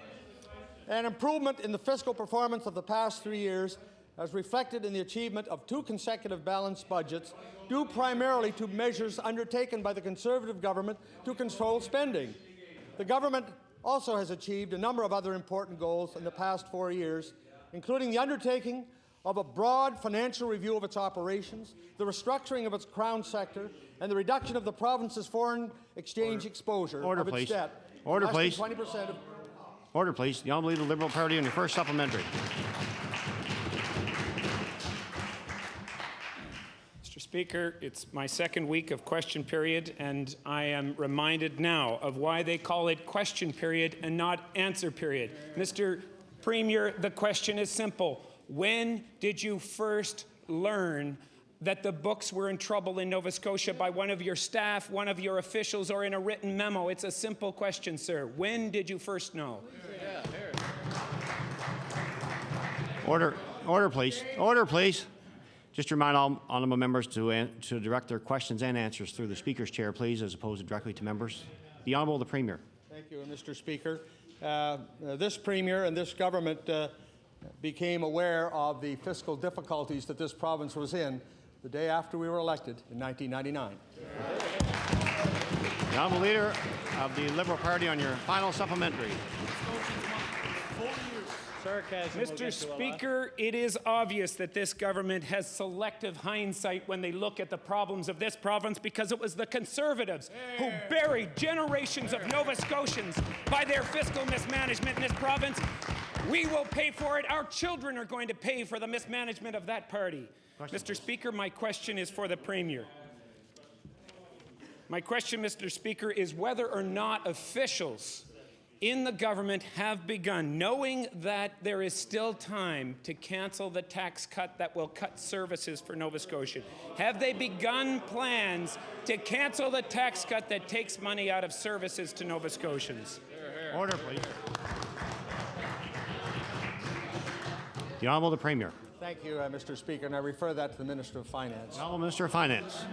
An improvement in the fiscal performance of the past 3 years as reflected in the achievement of 2 consecutive balanced budgets, due primarily to measures undertaken by the Conservative government to control spending. The government also has achieved a number of other important goals in the past 4 years, including the undertaking of a broad financial review of its operations, the restructuring of its crown sector, and the reduction of the province's foreign exchange exposure of its debt. Order, less please. than 20% of Order, please. The Honourable Leader of the Liberal Party on your first supplementary. Mr. Speaker, it's my second week of question period, and I am reminded now of why they call it question period and not answer period. Mr. Premier, the question is simple. when did you first learn that the books were in trouble in Nova Scotia by one of your staff, one of your officials, or in a written memo? It's a simple question, sir. When did you first know? Order, please. Order, please. Just remind all honourable members to direct their questions and answers through the Speaker's chair, please, as opposed to directly to members. The Honourable the Premier. Thank you, Mr. Speaker. This Premier and this government became aware of the fiscal difficulties that this province was in the day after we were elected in 1999. The Honourable Leader of the Liberal Party on your final supplementary. Mr. Speaker, it is obvious that this government has selective hindsight when they look at the problems of this province, because it was the Conservatives who buried generations of Nova Scotians by their fiscal mismanagement in this province. We will pay for it. Our children are going to pay for the mismanagement of that party. Mr. Speaker, my question is for the Premier. My question, Mr. Speaker, is whether or not officials in the government have begun, knowing that there is still time to cancel the tax cut that will cut services for Nova Scotia. Have they begun plans to cancel the tax cut that takes money out of services to Nova Scotians? Order, please. The Honourable the Premier. Thank you, Mr. Speaker, and I refer that to the Minister of Finance. The Honourable Minister of Finance.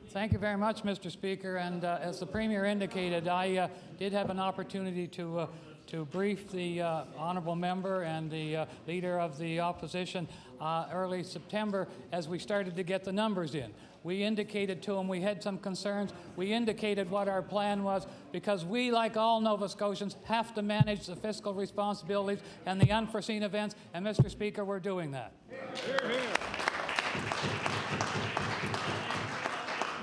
Thank you very much, Mr. Speaker. And as the Premier indicated, I did have an opportunity to brief the honourable member and the Leader of the Opposition early September as we started to get the numbers in. We indicated to him we had some concerns. We indicated what our plan was, because we, like all Nova Scotians, have to manage the fiscal responsibilities and the unforeseen events. And, Mr. Speaker, we're doing that. Hear, hear.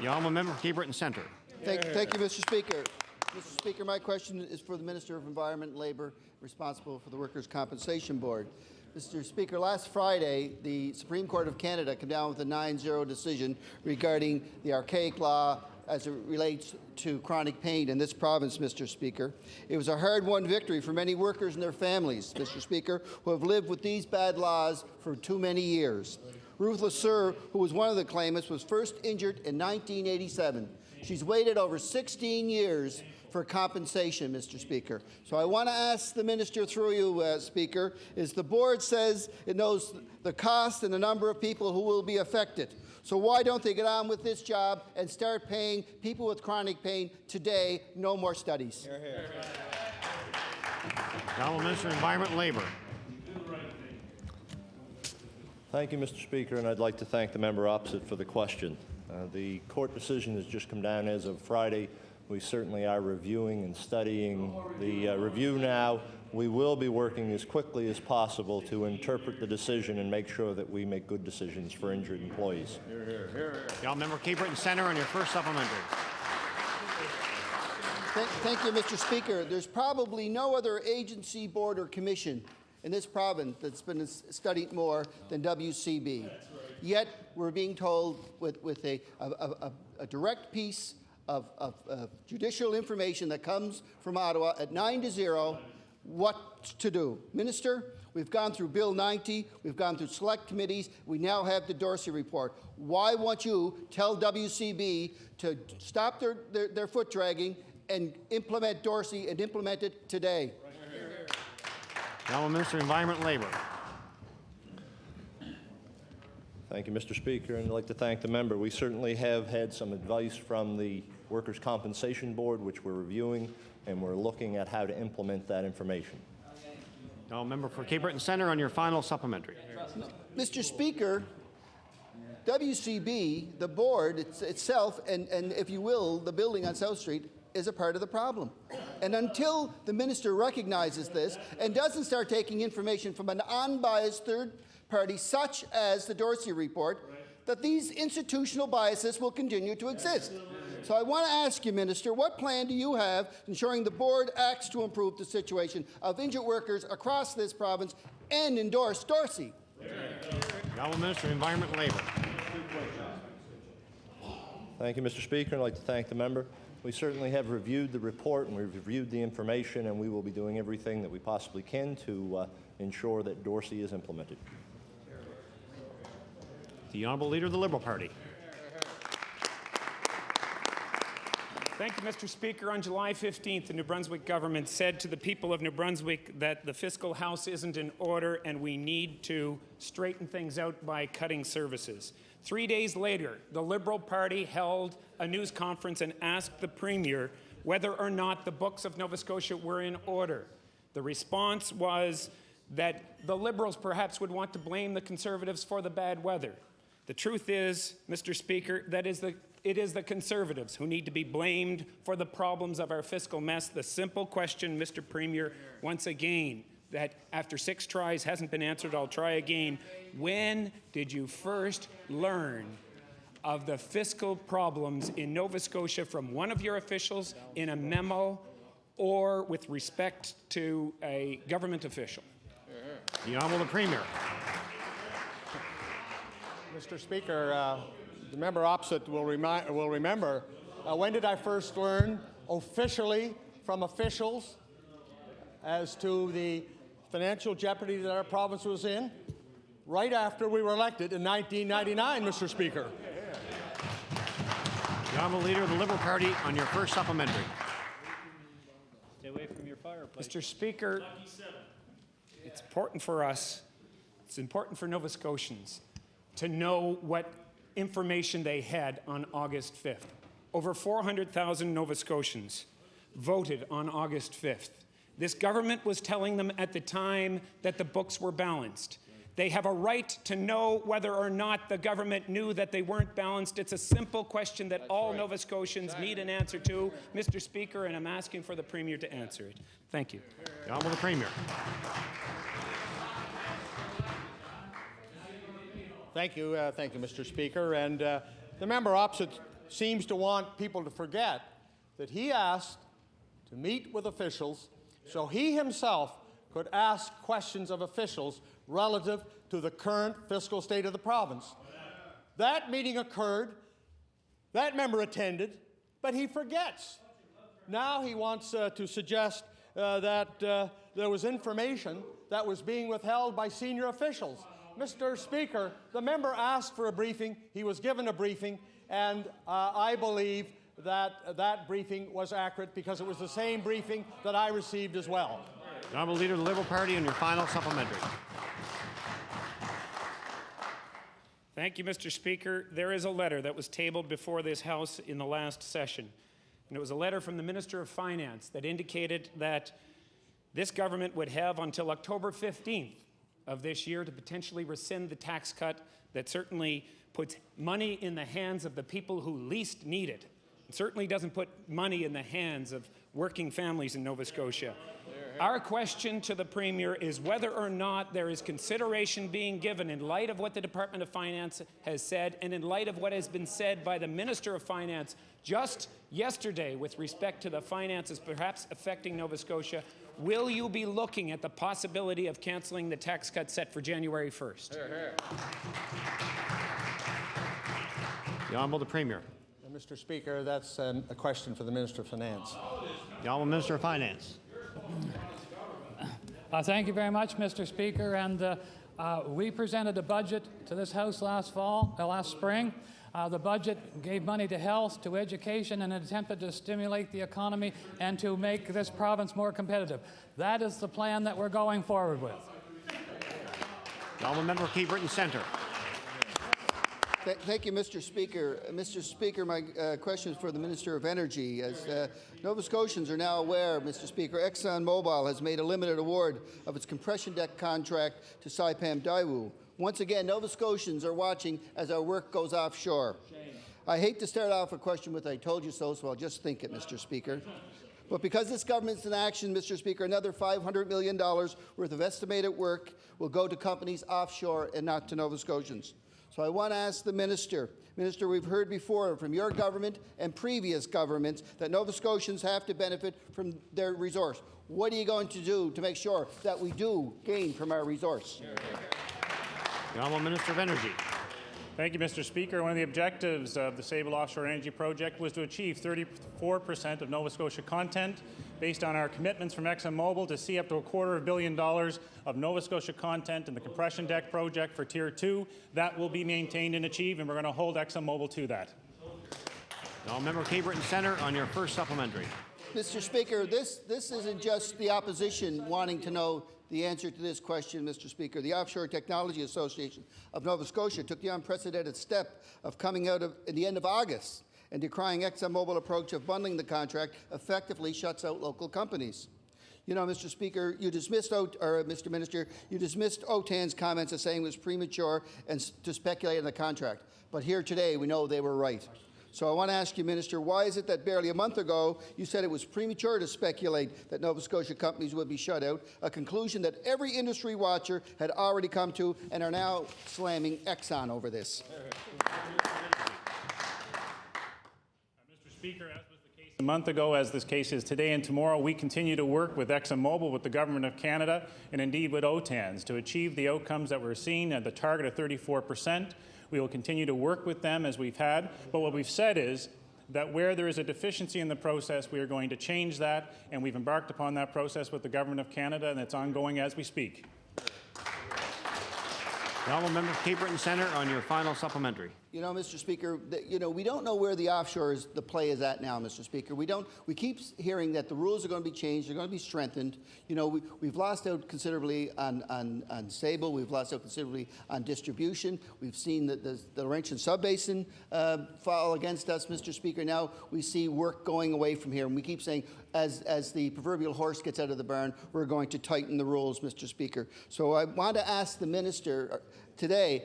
The Honourable Member for Cape Breton Centre. Thank you, Mr. Speaker. Mr. Speaker, my question is for the Minister of Environment and Labour, responsible for the Workers' Compensation Board. Mr. Speaker, last Friday, the Supreme Court of Canada came down with a 9-0 decision regarding the archaic law as it relates to chronic pain in this province, Mr. Speaker. It was a hard-won victory for many workers and their families, Mr. Speaker, who have lived with these bad laws for too many years. Ruth Lasser, who was one of the claimants, was first injured in 1987. She's waited over 16 years for compensation, Mr. Speaker. So I want to ask the Minister through you, Speaker, is the board says it knows the cost and the number of people who will be affected. So why don't they get on with this job and start paying people with chronic pain today? No more studies. Hear, hear. The Honourable Minister of Environment and Labour. Thank you, Mr. Speaker, and I'd like to thank the member opposite for the question. The court decision has just come down as of Friday. We certainly are reviewing and studying the review now. We will be working as quickly as possible to interpret the decision and make sure that we make good decisions for injured employees. Hear, hear, hear. The Honourable Member for Cape Breton Centre on your first supplementary. Thank you, Mr. Speaker. There's probably no other agency, board, or commission in this province that's been studied more than WCB. Yet we're being told with a direct piece of judicial information that comes from Ottawa at 9-0 what to do. Minister, we've gone through Bill 90, we've gone through select committees, we now have the Dorsey report. Why won't you tell WCB to stop their foot dragging and implement Dorsey and implement it today? Honourable Minister of Environment and Labour. Thank you, Mr. Speaker, and I'd like to thank the member. We certainly have had some advice from the Workers' Compensation Board, which we're reviewing, and we're looking at how to implement that information. Now, member for Cape Breton Centre on your final supplementary. Mr. Speaker, WCB, the board itself, and if you will, the building on South Street, is a part of the problem. And until the minister recognizes this and doesn't start taking information from an unbiased third party, such as the Dorsey report, that these institutional biases will continue to exist. So I want to ask you, Minister, what plan do you have ensuring the board acts to improve the situation of injured workers across this province and endorse Dorsey? The Honourable Minister of Environment and Labour. Thank you, Mr. Speaker, and I'd like to thank the member. We certainly have reviewed the report and we've reviewed the information, and we will be doing everything that we possibly can to ensure that Dorsey is implemented. The Honourable Leader of the Liberal Party. Thank you, Mr. Speaker. On July 15th, the New Brunswick government said to the people of New Brunswick that the fiscal house isn't in order and we need to straighten things out by cutting services. 3 days later, the Liberal Party held a news conference and asked the Premier whether or not the books of Nova Scotia were in order. The response was that the Liberals perhaps would want to blame the Conservatives for the bad weather. The truth is, Mr. Speaker, it is the Conservatives who need to be blamed for the problems of our fiscal mess. The simple question, Mr. Premier, once again, that after 6 tries hasn't been answered, I'll try again. When did you first learn of the fiscal problems in Nova Scotia from one of your officials in a memo or with respect to a government official? The Honourable Premier. Mr. Speaker, the member opposite will remember, when did I first learn officially from officials as to the financial jeopardy that our province was in? Right after we were elected in 1999, Mr. Speaker. The Honourable Leader of the Liberal Party on your first supplementary. Stay away from your fireplace. Mr. Speaker, it's important for us, it's important for Nova Scotians to know what information they had on August 5th. Over 400,000 Nova Scotians voted on August 5th. This government was telling them at the time that the books were balanced. They have a right to know whether or not the government knew that they weren't balanced. It's a simple question that all Nova Scotians need an answer to, Mr. Speaker, and I'm asking for the Premier to answer it. Thank you. The Honourable Premier. Thank you, Mr. Speaker. And the member opposite seems to want people to forget that he asked to meet with officials so he himself could ask questions of officials relative to the current fiscal state of the province. That meeting occurred, that member attended, but he forgets. Now he wants to suggest that there was information that was being withheld by senior officials. Mr. Speaker, the member asked for a briefing, he was given a briefing, and I believe that that briefing was accurate because it was the same briefing that I received as well. The Honourable Leader of the Liberal Party on your final supplementary. Thank you, Mr. Speaker. There is a letter that was tabled before this House in the last session. And it was a letter from the Minister of Finance that indicated that this government would have until October 15th of this year to potentially rescind the tax cut that certainly puts money in the hands of the people who least need it. It certainly doesn't put money in the hands of working families in Nova Scotia. Our question to the Premier is whether or not there is consideration being given in light of what the Department of Finance has said and in light of what has been said by the Minister of Finance just yesterday with respect to the finances perhaps affecting Nova Scotia. Will you be looking at the possibility of cancelling the tax cut set for January 1st? The Honourable Premier. Mr. Speaker, that's a question for the Minister of Finance. The Honourable Minister of Finance. Thank you very much, Mr. Speaker. And we presented a budget to this House last spring. The budget gave money to health, to education, in an attempt to stimulate the economy and to make this province more competitive. That is the plan that we're going forward with. The Honourable Member of Cape Breton Centre. Thank you, Mr. Speaker. Mr. Speaker, my question is for the Minister of Energy. As Nova Scotians are now aware, Mr. Speaker, ExxonMobil has made a limited award of its compression deck contract to Saipem Daewoo. Once again, Nova Scotians are watching as our work goes offshore. I hate to start off a question with "I told you so," so I'll just think it, Mr. Speaker. But because this government's in action, Mr. Speaker, another $500 million worth of estimated work will go to companies offshore and not to Nova Scotians. So I want to ask the Minister, we've heard before from your government and previous governments that Nova Scotians have to benefit from their resource. What are you going to do to make sure that we do gain from our resource? The Honourable Minister of Energy. Thank you, Mr. Speaker. One of the objectives of the Sable Offshore Energy Project was to achieve 34% of Nova Scotia content based on our commitments from ExxonMobil to see up to $250 million of Nova Scotia content in the compression deck project for Tier 2. That will be maintained and achieved, and we're going to hold ExxonMobil to that. Now, Member Cape Centre on your first supplementary. Mr. Speaker, this isn't just the opposition wanting to know the answer to this question, Mr. Speaker. The Offshore Technology Association of Nova Scotia took the unprecedented step of coming out at the end of August and decrying ExxonMobil approach of bundling the contract effectively shuts out local companies. You know, Mr. Speaker, you dismissed, Mr. Minister, you dismissed OTAN's comments as saying it was premature and to speculate on the contract. But here today, we know they were right. So I want to ask you, Minister, why is it that barely a month ago you said it was premature to speculate that Nova Scotia companies would be shut out, a conclusion that every industry watcher had already come to and are now slamming Exxon over this? Mr. Speaker, as was the case a month ago, as this case is today and tomorrow, we continue to work with ExxonMobil, with the Government of Canada, and indeed with OTANs to achieve the outcomes that we're seeing at the target of 34%. We will continue to work with them as we've had, but what we've said is that where there is a deficiency in the process, we are going to change that, and we've embarked upon that process with the Government of Canada, and it's ongoing as we speak. The Honourable Member for Cape Breton Centre on your final supplementary. You know, Mr. Speaker, we don't know where the the play is at now, Mr. Speaker. We keep hearing that the rules are going to be changed, they're going to be strengthened. You know, we've lost out considerably on Sable, we've lost out considerably on distribution. We've seen the Laurentian Sub-Basin fall against us, Mr. Speaker. Now we see work going away from here, and we keep saying, as the proverbial horse gets out of the barn, we're going to tighten the rules, Mr. Speaker. So I want to ask the Minister today,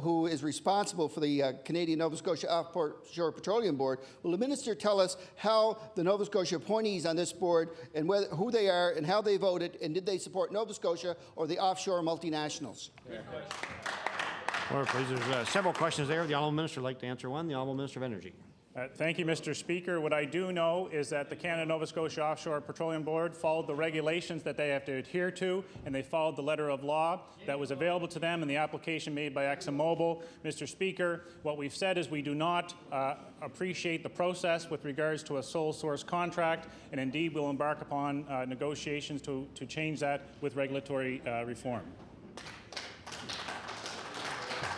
who is responsible for the Canadian Nova Scotia Offshore Petroleum Board, will the Minister tell us how the Nova Scotia appointees on this board and who they are and how they voted, and did they support Nova Scotia or the offshore multinationals? Order, please. There's several questions there. The Honourable Minister would like to answer one. The Honourable Minister of Energy. Thank you, Mr. Speaker. What I do know is that the Canada-Nova Scotia Offshore Petroleum Board followed the regulations that they have to adhere to, and they followed the letter of law that was available to them in the application made by ExxonMobil. Mr. Speaker, what we've said is we do not appreciate the process with regards to a sole source contract, and indeed we'll embark upon negotiations to change that with regulatory reform.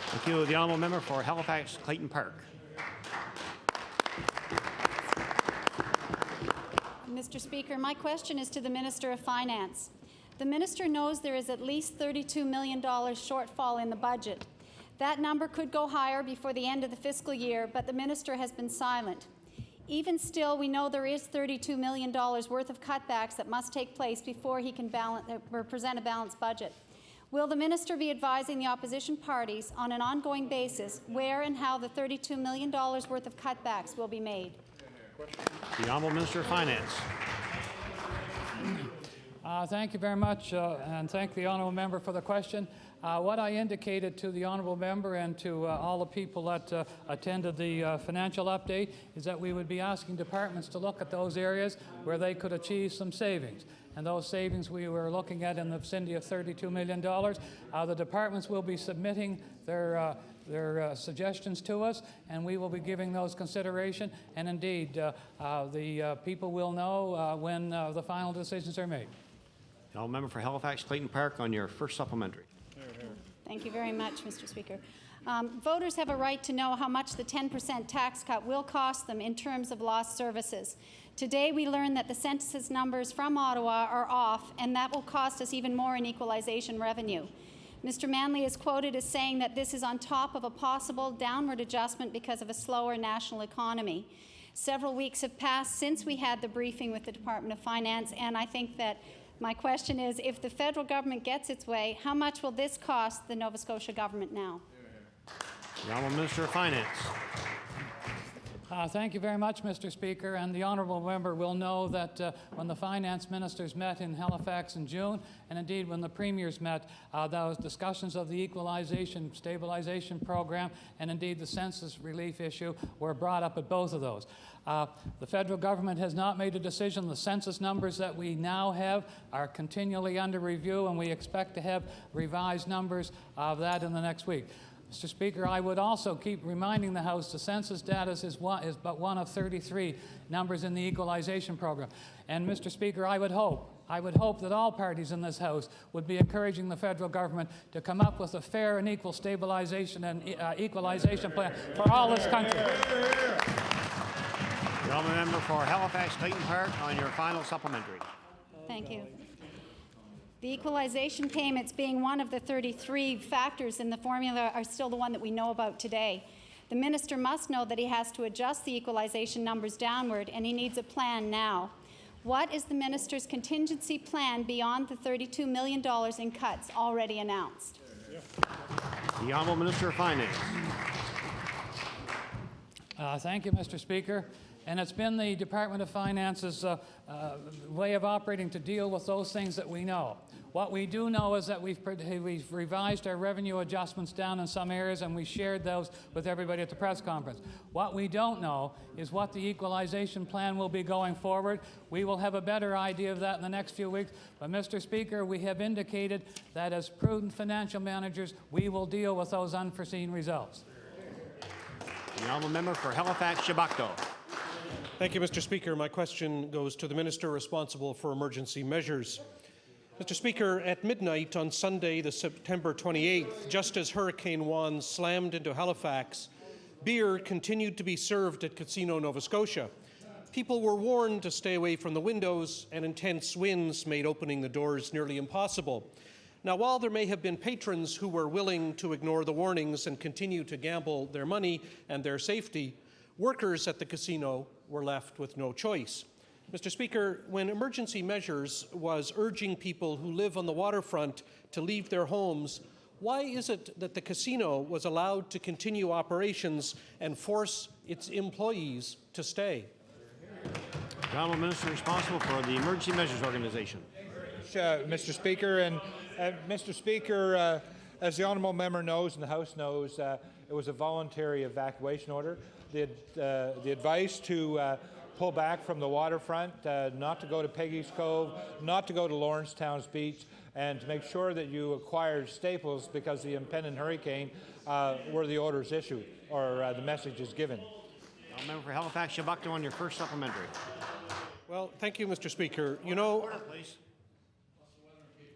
Thank you. The Honourable Member for Halifax Clayton Park. Mr. Speaker, my question is to the Minister of Finance. The Minister knows there is at least $32 million shortfall in the budget. That number could go higher before the end of the fiscal year, but the Minister has been silent. Even still, we know there is $32 million worth of cutbacks that must take place before he can present a balanced budget. Will the Minister be advising the opposition parties on an ongoing basis where and how the $32 million worth of cutbacks will be made? The Honourable Minister of Finance. Thank you very much, and thank the Honourable Member for the question. What I indicated to the Honourable Member and to all the people that attended the financial update is that we would be asking departments to look at those areas where they could achieve some savings. And those savings we were looking at in the vicinity of $32 million. The departments will be submitting their suggestions to us, and we will be giving those consideration. And indeed, the people will know when the final decisions are made. The Honourable Member for Halifax Clayton Park on your first supplementary. Thank you very much, Mr. Speaker. Voters have a right to know how much the 10% tax cut will cost them in terms of lost services. Today, we learned that the census numbers from Ottawa are off, and that will cost us even more in equalization revenue. Mr. Manley is quoted as saying that this is on top of a possible downward adjustment because of a slower national economy. Several weeks have passed since we had the briefing with the Department of Finance, and I think that my question is, if the federal government gets its way, how much will this cost the Nova Scotia government now? The Honourable Minister of Finance. Thank you very much, Mr. Speaker, and the Honourable Member will know that when the finance ministers met in Halifax in June, and indeed when the premiers met, those discussions of the equalization stabilization program and indeed the census relief issue were brought up at both of those. The federal government has not made a decision. The census numbers that we now have are continually under review, and we expect to have revised numbers of that in the next week. Mr. Speaker, I would also keep reminding the House the census data is but one of 33 numbers in the equalization program. And Mr. Speaker, I would hope that all parties in this House would be encouraging the federal government to come up with a fair and equal stabilization and equalization plan for all this country. The honourable member for Halifax Clayton Park on your final supplementary. Thank you. The equalization payments, being one of the 33 factors in the formula, are still the one that we know about today. The minister must know that he has to adjust the equalization numbers downward, and he needs a plan now. What is the minister's contingency plan beyond the $32 million in cuts already announced? The Honourable Minister of Finance. Thank you, Mr. Speaker. And it's been the Department of Finance's way of operating to deal with those things that we know. What we do know is that we've revised our revenue adjustments down in some areas, and we shared those with everybody at the press conference. What we don't know is what the equalization plan will be going forward. We will have a better idea of that in the next few weeks. But, Mr. Speaker, we have indicated that as prudent financial managers, we will deal with those unforeseen results. The honourable member for Halifax-Shabakto. Thank you, Mr. Speaker. My question goes to the Minister responsible for emergency measures. Mr. Speaker, at midnight on Sunday, the September 28th, just as Hurricane Juan slammed into Halifax, beer continued to be served at Casino Nova Scotia. People were warned to stay away from the windows, and intense winds made opening the doors nearly impossible. Now, while there may have been patrons who were willing to ignore the warnings and continue to gamble their money and their safety, workers at the casino were left with no choice. Mr. Speaker, when emergency measures was urging people who live on the waterfront to leave their homes, why is it that the casino was allowed to continue operations and force its employees to stay? The Honourable Minister responsible for the Emergency Measures Organization. Mr. Speaker, and Mr. Speaker, as the honourable member knows and the House knows, it was a voluntary evacuation order. The advice to pull back from the waterfront, not to go to Peggy's Cove, not to go to Lawrencetown's Beach, and to make sure that you acquired staples because the impending hurricane were the orders issued or the messages given. The member for Halifax-Shabakto on your first supplementary. Well, thank you, Mr. Speaker. You know, order, please.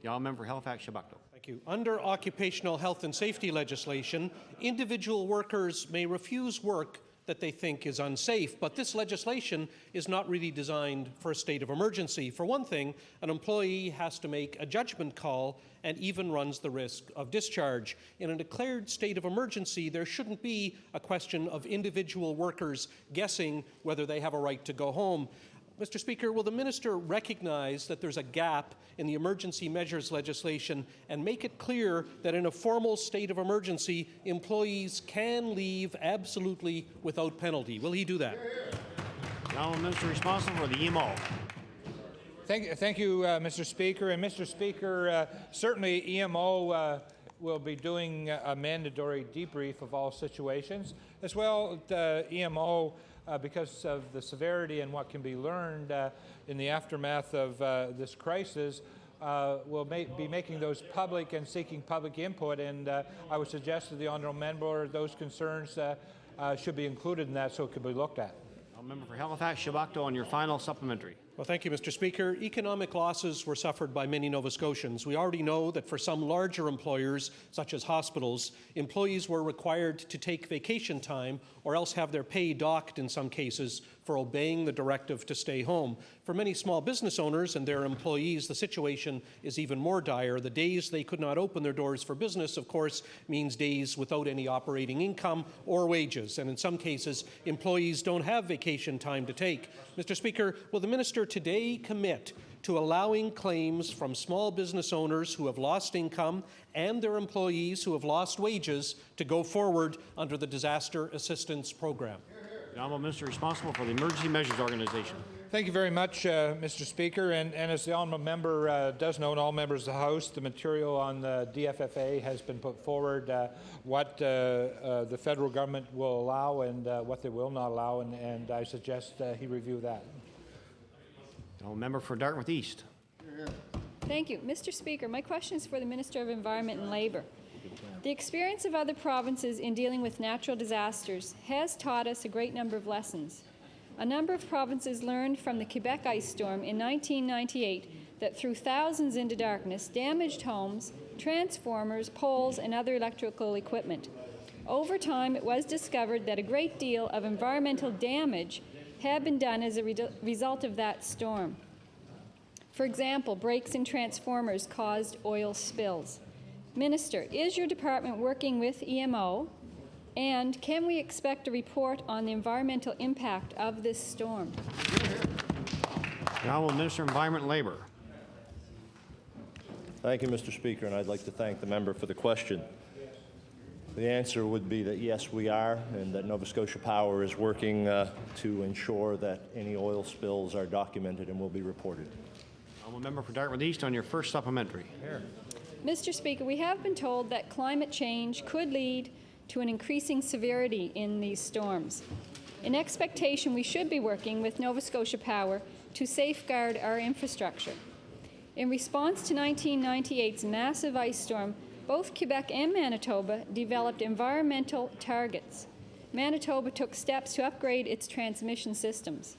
The honourable member for Halifax-Shabakto. Thank you. Under occupational health and safety legislation, individual workers may refuse work that they think is unsafe, but this legislation is not really designed for a state of emergency. For one thing, an employee has to make a judgment call and even runs the risk of discharge. In a declared state of emergency, there shouldn't be a question of individual workers guessing whether they have a right to go home. Mr. Speaker, will the minister recognize that there's a gap in the emergency measures legislation and make it clear that in a formal state of emergency, employees can leave absolutely without penalty? Will he do that? The honourable minister responsible for the EMO. Thank you, Mr. Speaker. And Mr. Speaker, certainly EMO will be doing a mandatory debrief of all situations. As well, EMO, because of the severity and what can be learned in the aftermath of this crisis, will be making those public and seeking public input. And I would suggest to the honourable member those concerns should be included in that so it could be looked at. Member for Halifax-Shabakto on your final supplementary. Well, thank you, Mr. Speaker. Economic losses were suffered by many Nova Scotians. We already know that for some larger employers, such as hospitals, employees were required to take vacation time or else have their pay docked in some cases for obeying the directive to stay home. For many small business owners and their employees, the situation is even more dire. The days they could not open their doors for business, of course, means days without any operating income or wages. And in some cases, employees don't have vacation time to take. Mr. Speaker, will the minister today commit to allowing claims from small business owners who have lost income and their employees who have lost wages to go forward under the Disaster Assistance Program? The honourable minister responsible for the Emergency Measures Organization. Thank you very much, Mr. Speaker. And as the honourable member does know, and all members of the House, the material on the DFFA has been put forward, what the federal government will allow and what they will not allow, and I suggest he review that. The honourable member for Dartmouth East. Thank you. Mr. Speaker, my question is for the Minister of Environment and Labour. The experience of other provinces in dealing with natural disasters has taught us a great number of lessons. A number of provinces learned from the Quebec ice storm in 1998 that threw thousands into darkness, damaged homes, transformers, poles, and other electrical equipment. Over time, it was discovered that a great deal of environmental damage had been done as a result of that storm. For example, breaks in transformers caused oil spills. Minister, is your department working with EMO, and can we expect a report on the environmental impact of this storm? The Honourable Minister of Environment and Labour. Thank you, Mr. Speaker, and I'd like to thank the member for the question. The answer would be that yes, we are, and that Nova Scotia Power is working to ensure that any oil spills are documented and will be reported. Honourable Member for Dartmouth East on your first supplementary. Here. Mr. Speaker, we have been told that climate change could lead to an increasing severity in these storms. In expectation, we should be working with Nova Scotia Power to safeguard our infrastructure. In response to 1998's massive ice storm, both Quebec and Manitoba developed environmental targets. Manitoba took steps to upgrade its transmission systems.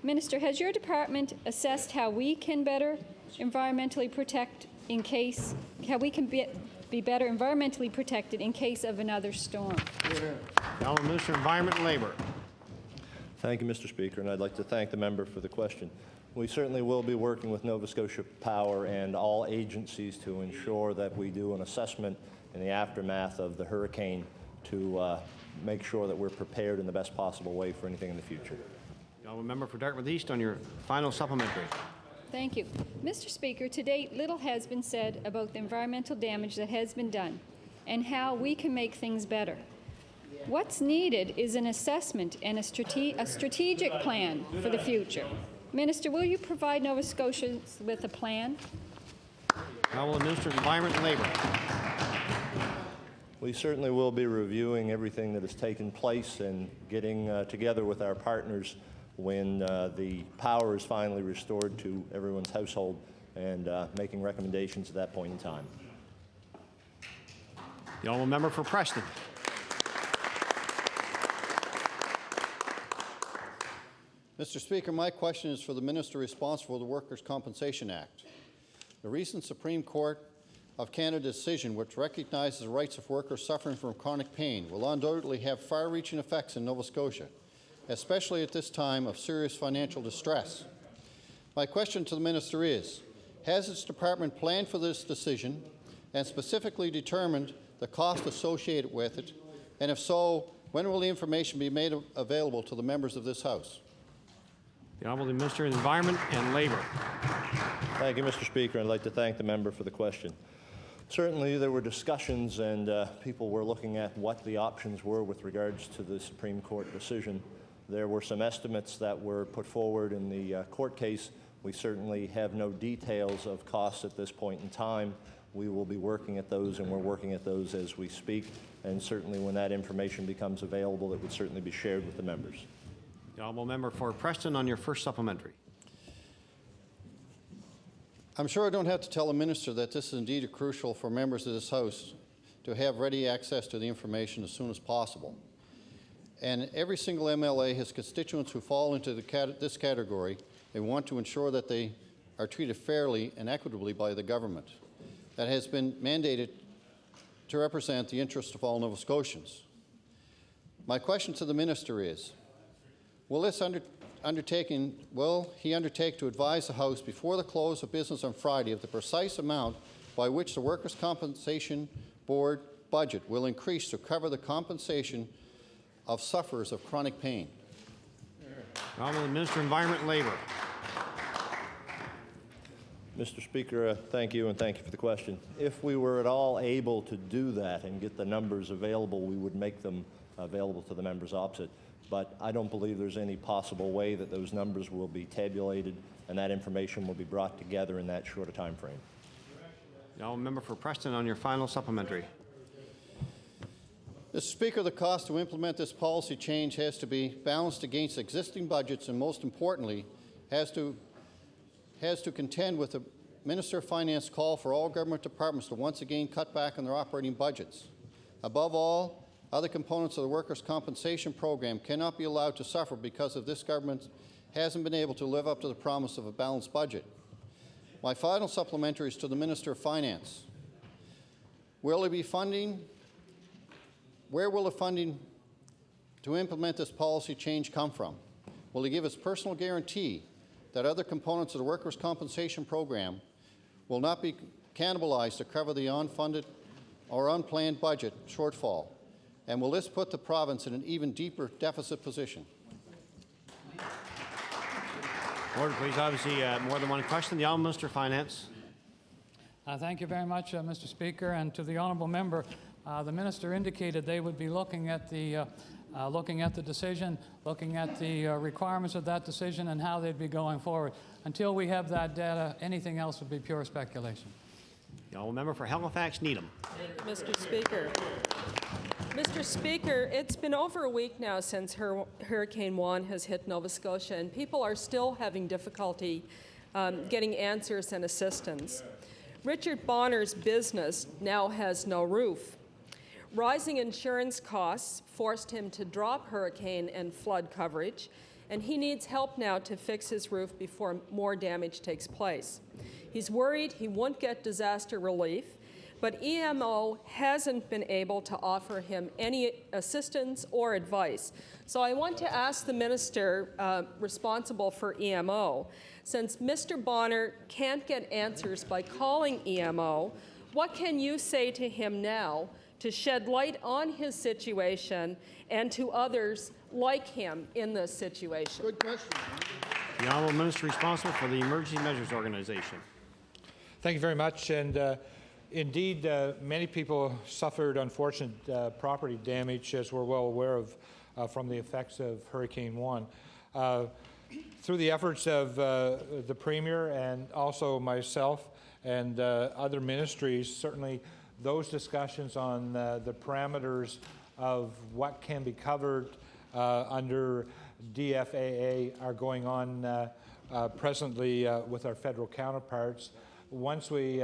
Minister, has your department assessed how we can better environmentally protect in case, how we can be better environmentally protected in case of another storm? The Honourable Minister of Environment and Labour. Thank you, Mr. Speaker, and I'd like to thank the member for the question. We certainly will be working with Nova Scotia Power and all agencies to ensure that we do an assessment in the aftermath of the hurricane to make sure that we're prepared in the best possible way for anything in the future. The Honourable Member for Dartmouth East on your final supplementary. Thank you. Mr. Speaker, to date, little has been said about the environmental damage that has been done and how we can make things better. What's needed is an assessment and a strategic plan for the future. Minister, will you provide Nova Scotians with a plan? Honourable Minister of Environment and Labour. We certainly will be reviewing everything that has taken place and getting together with our partners when the power is finally restored to everyone's household and making recommendations at that point in time. The Honourable Member for Preston. Mr. Speaker, my question is for the Minister responsible for the Workers' Compensation Act. The recent Supreme Court of Canada decision, which recognizes the rights of workers suffering from chronic pain, will undoubtedly have far-reaching effects in Nova Scotia, especially at this time of serious financial distress. My question to the Minister is, has its department planned for this decision and specifically determined the cost associated with it? And if so, when will the information be made available to the members of this House? The Honourable Minister of Environment and Labour. Thank you, Mr. Speaker. I'd like to thank the member for the question. Certainly, there were discussions and people were looking at what the options were with regards to the Supreme Court decision. There were some estimates that were put forward in the court case. We certainly have no details of costs at this point in time. We will be working at those, and we're working at those as we speak. And certainly, when that information becomes available, it would certainly be shared with the members. The Honourable Member for Preston on your first supplementary. I'm sure I don't have to tell the Minister that this is indeed crucial for members of this House to have ready access to the information as soon as possible. And every single MLA has constituents who fall into this category. They want to ensure that they are treated fairly and equitably by the government that has been mandated to represent the interests of all Nova Scotians. My question to the Minister is, will he undertake to advise the House before the close of business on Friday of the precise amount by which the Workers' Compensation Board budget will increase to cover the compensation of sufferers of chronic pain? Honourable Minister of Environment and Labour. Mr. Speaker, thank you, and thank you for the question. If we were at all able to do that and get the numbers available, we would make them available to the members opposite. But I don't believe there's any possible way that those numbers will be tabulated and that information will be brought together in that short a time frame. Now, Member for Preston on your final supplementary. Mr. Speaker, the cost to implement this policy change has to be balanced against existing budgets and, most importantly, has to contend with the Minister of Finance call for all government departments to once again cut back on their operating budgets. Above all, other components of the workers' compensation program cannot be allowed to suffer because of this government hasn't been able to live up to the promise of a balanced budget. My final supplementary is to the Minister of Finance. Where will the funding to implement this policy change come from? Will he give his personal guarantee that other components of the workers' compensation program will not be cannibalized to cover the unfunded or unplanned budget shortfall? And will this put the province in an even deeper deficit position? Order, please. Obviously, more than one question. The Honourable Minister of Finance. Thank you very much, Mr. Speaker. And to the honourable member, the minister indicated they would be looking at the decision, looking at the requirements of that decision and how they'd be going forward. Until we have that data, anything else would be pure speculation. The honourable member for Halifax Needham. Mr. Speaker. Mr. Speaker, it's been over a week now since Hurricane Juan has hit Nova Scotia, and people are still having difficulty getting answers and assistance. Richard Bonner's business now has no roof. Rising insurance costs forced him to drop hurricane and flood coverage, and he needs help now to fix his roof before more damage takes place. He's worried he won't get disaster relief, but EMO hasn't been able to offer him any assistance or advice. So I want to ask the minister responsible for EMO, since Mr. Bonner can't get answers by calling EMO, what can you say to him now to shed light on his situation and to others like him in this situation? Good question. The Honourable Minister responsible for the Emergency Measures Organization. Thank you very much. And indeed, many people suffered unfortunate property damage, as we're well aware of, from the effects of Hurricane Juan. Through the efforts of the Premier and also myself and other ministries, certainly those discussions on the parameters of what can be covered under DFAA are going on presently with our federal counterparts. Once we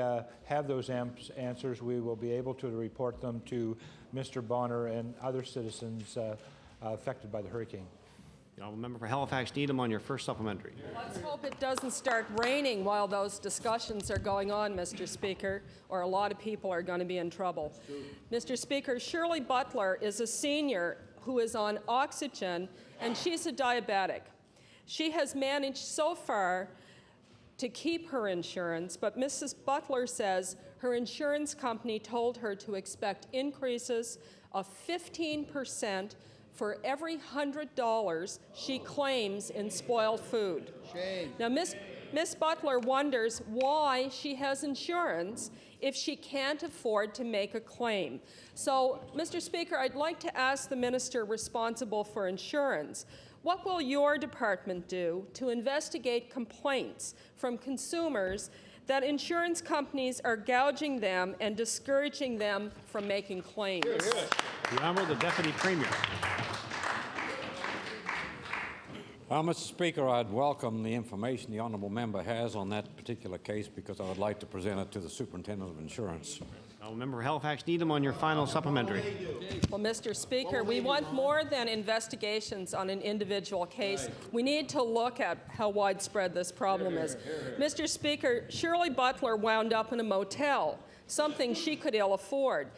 have those answers, we will be able to report them to Mr. Bonner and other citizens affected by the hurricane. The honourable member for Halifax Needham on your first supplementary. Let's hope it doesn't start raining while those discussions are going on, Mr. Speaker, or a lot of people are going to be in trouble. Mr. Speaker, Shirley Butler is a senior who is on oxygen, and she's a diabetic. She has managed so far to keep her insurance, but Mrs. Butler says her insurance company told her to expect increases of 15% for every $100 she claims in spoiled food. Shame. Now, Miss Butler wonders why she has insurance if she can't afford to make a claim. So, Mr. Speaker, I'd like to ask the minister responsible for insurance, what will your department do to investigate complaints from consumers that insurance companies are gouging them and discouraging them from making claims? The Honourable the Deputy Premier. Well, Mr. Speaker, I'd welcome the information the honourable member has on that particular case because I would like to present it to the Superintendent of Insurance. Honourable member for Halifax Needham on your final supplementary. Well, Mr. Speaker, we want more than investigations on an individual case. We need to look at how widespread this problem is. Mr. Speaker, Shirley Butler wound up in a motel, something she could ill afford,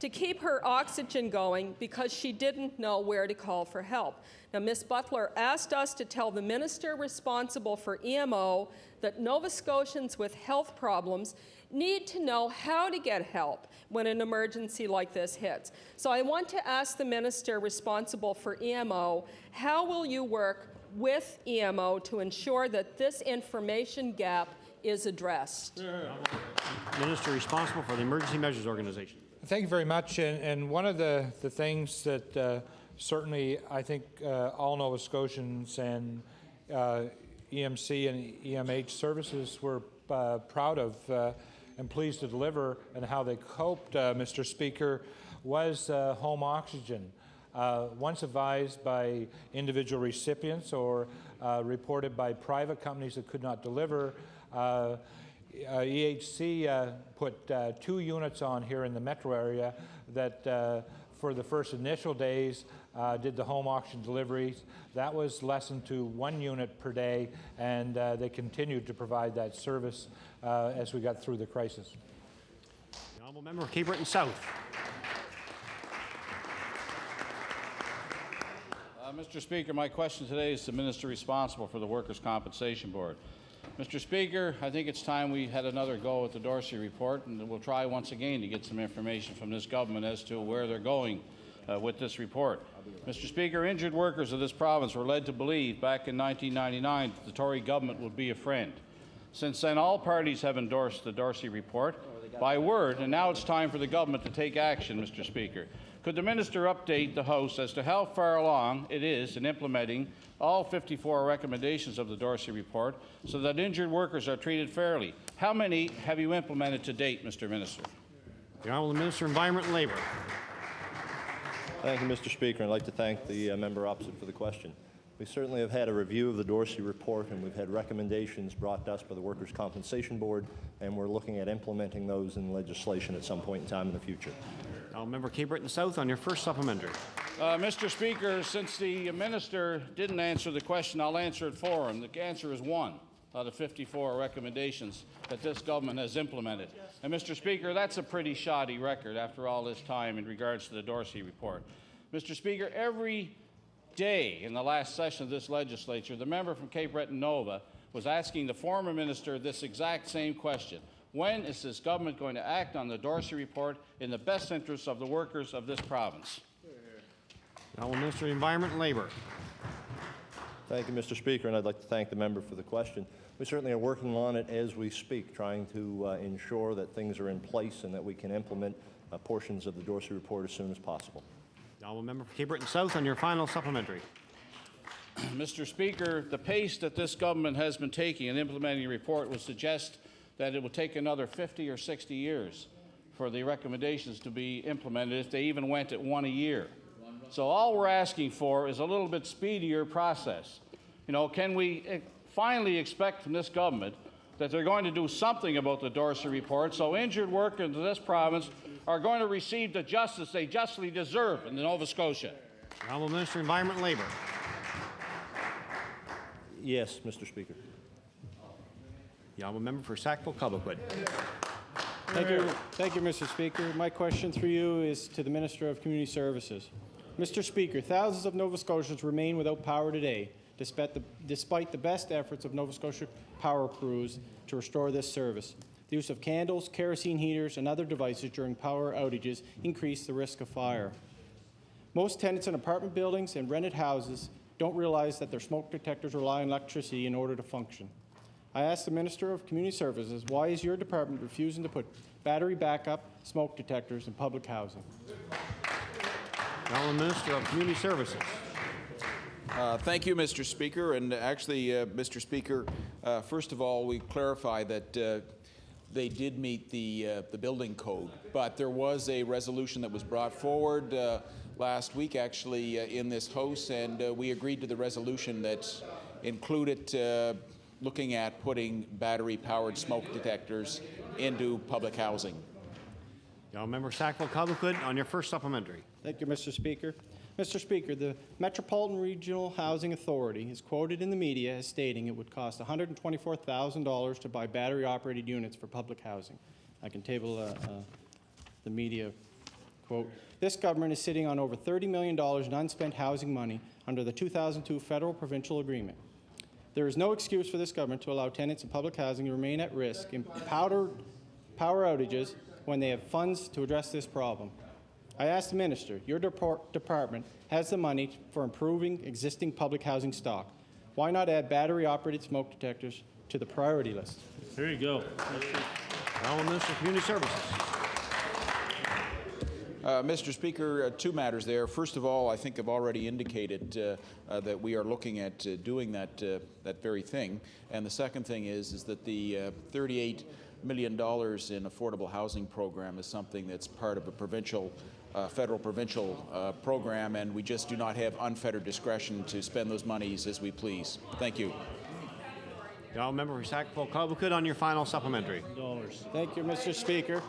to keep her oxygen going because she didn't know where to call for help. Now, Ms. Butler asked us to tell the minister responsible for EMO that Nova Scotians with health problems need to know how to get help when an emergency like this hits. So I want to ask the minister responsible for EMO, how will you work with EMO to ensure that this information gap is addressed? Minister responsible for the Emergency Measures Organization. Thank you very much. And one of the things that certainly I think all Nova Scotians and EMC and EMH services were proud of and pleased to deliver and how they coped, Mr. Speaker, was home oxygen. Once advised by individual recipients or reported by private companies that could not deliver, EHC put 2 units on here in the metro area that for the first initial days did the home auction deliveries. That was lessened to 1 unit per day, and they continued to provide that service as we got through the crisis. The honourable member of Cape Breton South. Mr. Speaker, my question today is to the Minister responsible for the Workers' Compensation Board. Mr. Speaker, I think it's time we had another go at the Dorsey report, and we'll try once again to get some information from this government as to where they're going with this report. Mr. Speaker, injured workers of this province were led to believe back in 1999 that the Tory government would be a friend. Since then, all parties have endorsed the Dorsey report by word, and now it's time for the government to take action, Mr. Speaker. Could the Minister update the House as to how far along it is in implementing all 54 recommendations of the Dorsey report so that injured workers are treated fairly? How many have you implemented to date, Mr. Minister? The Honourable Minister of Environment and Labour. Thank you, Mr. Speaker. I'd like to thank the member opposite for the question. We certainly have had a review of the Dorsey report, and we've had recommendations brought to us by the Workers' Compensation Board, and we're looking at implementing those in legislation at some point in time in the future. I'll member Cape Breton South on your first supplementary. Mr. Speaker, since the Minister didn't answer the question, I'll answer it for him. The answer is 1 out of 54 recommendations that this government has implemented. And Mr. Speaker, that's a pretty shoddy record after all this time in regards to the Dorsey report. Mr. Speaker, every day in the last session of this legislature, the member from Cape Breton Nova was asking the former minister this exact same question. When is this government going to act on the Dorsey report in the best interests of the workers of this province? The Honourable Minister of Environment and Labour. Thank you, Mr. Speaker, and I'd like to thank the member for the question. We certainly are working on it as we speak, trying to ensure that things are in place and that we can implement portions of the Dorsey report as soon as possible. The Honourable Member for Cape Breton South on your final supplementary. Mr. Speaker, the pace that this government has been taking in implementing the report would suggest that it will take another 50 or 60 years for the recommendations to be implemented if they even went at 1 a year. So all we're asking for is a little bit speedier process. You know, can we finally expect from this government that they're going to do something about the Dorsey report so injured workers in this province are going to receive the justice they justly deserve in Nova Scotia? The Honourable Minister of Environment and Labour. Yes, Mr. Speaker. The Honourable Member for Sackville-Cobequid. Thank you, Mr. Speaker. My question through you is to the Minister of Community Services. Mr. Speaker, thousands of Nova Scotians remain without power today, despite the best efforts of Nova Scotia power crews to restore this service. The use of candles, kerosene heaters, and other devices during power outages increase the risk of fire. Most tenants in apartment buildings and rented houses don't realize that their smoke detectors rely on electricity in order to function. I asked the Minister of Community Services, why is your department refusing to put battery backup smoke detectors in public housing? The Honourable Minister of Community Services. Thank you, Mr. Speaker. And actually, Mr. Speaker, first of all, we clarify that they did meet the building code, but there was a resolution that was brought forward last week, actually, in this House, and we agreed to the resolution that included looking at putting battery-powered smoke detectors into public housing. The Member Sackville-Cobequid on your first supplementary. Thank you, Mr. Speaker. Mr. Speaker, the Metropolitan Regional Housing Authority is quoted in the media as stating it would cost $124,000 to buy battery-operated units for public housing. I can table the media quote. This government is sitting on over $30 million in unspent housing money under the 2002 federal-provincial agreement. There is no excuse for this government to allow tenants in public housing to remain at risk in power outages when they have funds to address this problem. I asked the Minister, your department has the money for improving existing public housing stock. Why not add battery-operated smoke detectors to the priority list? There you go. Honourable Minister of Community Services. Mr. Speaker, 2 matters there. First of all, I think I've already indicated that we are looking at doing that very thing. And the second thing is that the $38 million in affordable housing program is something that's part of a provincial, federal-provincial program, and we just do not have unfettered discretion to spend those monies as we please. Thank you. The honourable member for Sackville-Cobequid on your final supplementary. Thank you, Mr. Speaker.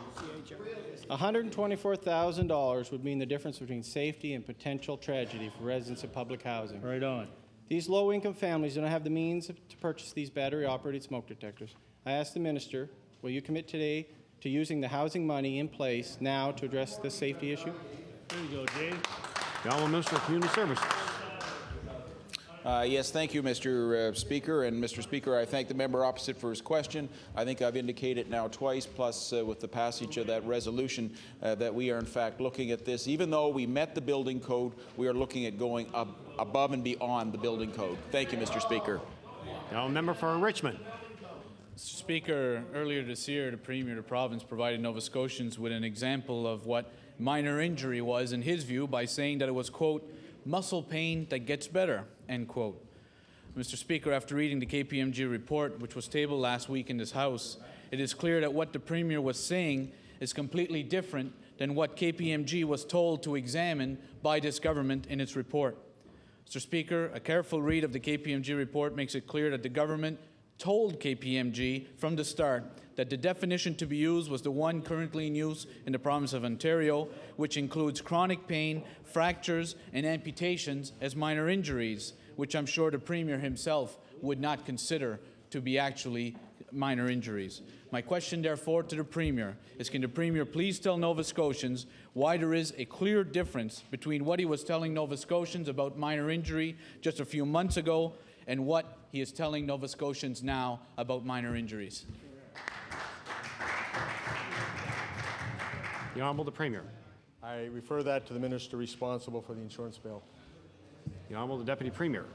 $124,000 would mean the difference between safety and potential tragedy for residents of public housing. Right on. These low-income families do not have the means to purchase these battery-operated smoke detectors. I ask the minister, will you commit today to using the housing money in place now to address this safety issue? There you go, Dave. The honourable minister of Community Services. Yes, thank you, Mr. Speaker. And Mr. Speaker, I thank the member opposite for his question. I think I've indicated now twice, plus with the passage of that resolution, that we are in fact looking at this. Even though we met the building code, we are looking at going above and beyond the building code. Thank you, Mr. Speaker. The honourable member for Richmond. Mr. Speaker, earlier this year, the Premier of the province provided Nova Scotians with an example of what minor injury was in his view by saying that it was, quote, muscle pain that gets better, end quote. Mr. Speaker, after reading the KPMG report, which was tabled last week in this House, it is clear that what the Premier was saying is completely different than what KPMG was told to examine by this government in its report. Mr. Speaker, a careful read of the KPMG report makes it clear that the government told KPMG from the start that the definition to be used was the one currently in use in the province of Ontario, which includes chronic pain, fractures, and amputations as minor injuries, which I'm sure the Premier himself would not consider to be actually minor injuries. My question, therefore, to the Premier is, can the Premier please tell Nova Scotians why there is a clear difference between what he was telling Nova Scotians about minor injury just a few months ago and what he is telling Nova Scotians now about minor injuries? The Honourable the Premier. I refer that to the minister responsible for the insurance bill. The Honourable the Deputy Premier.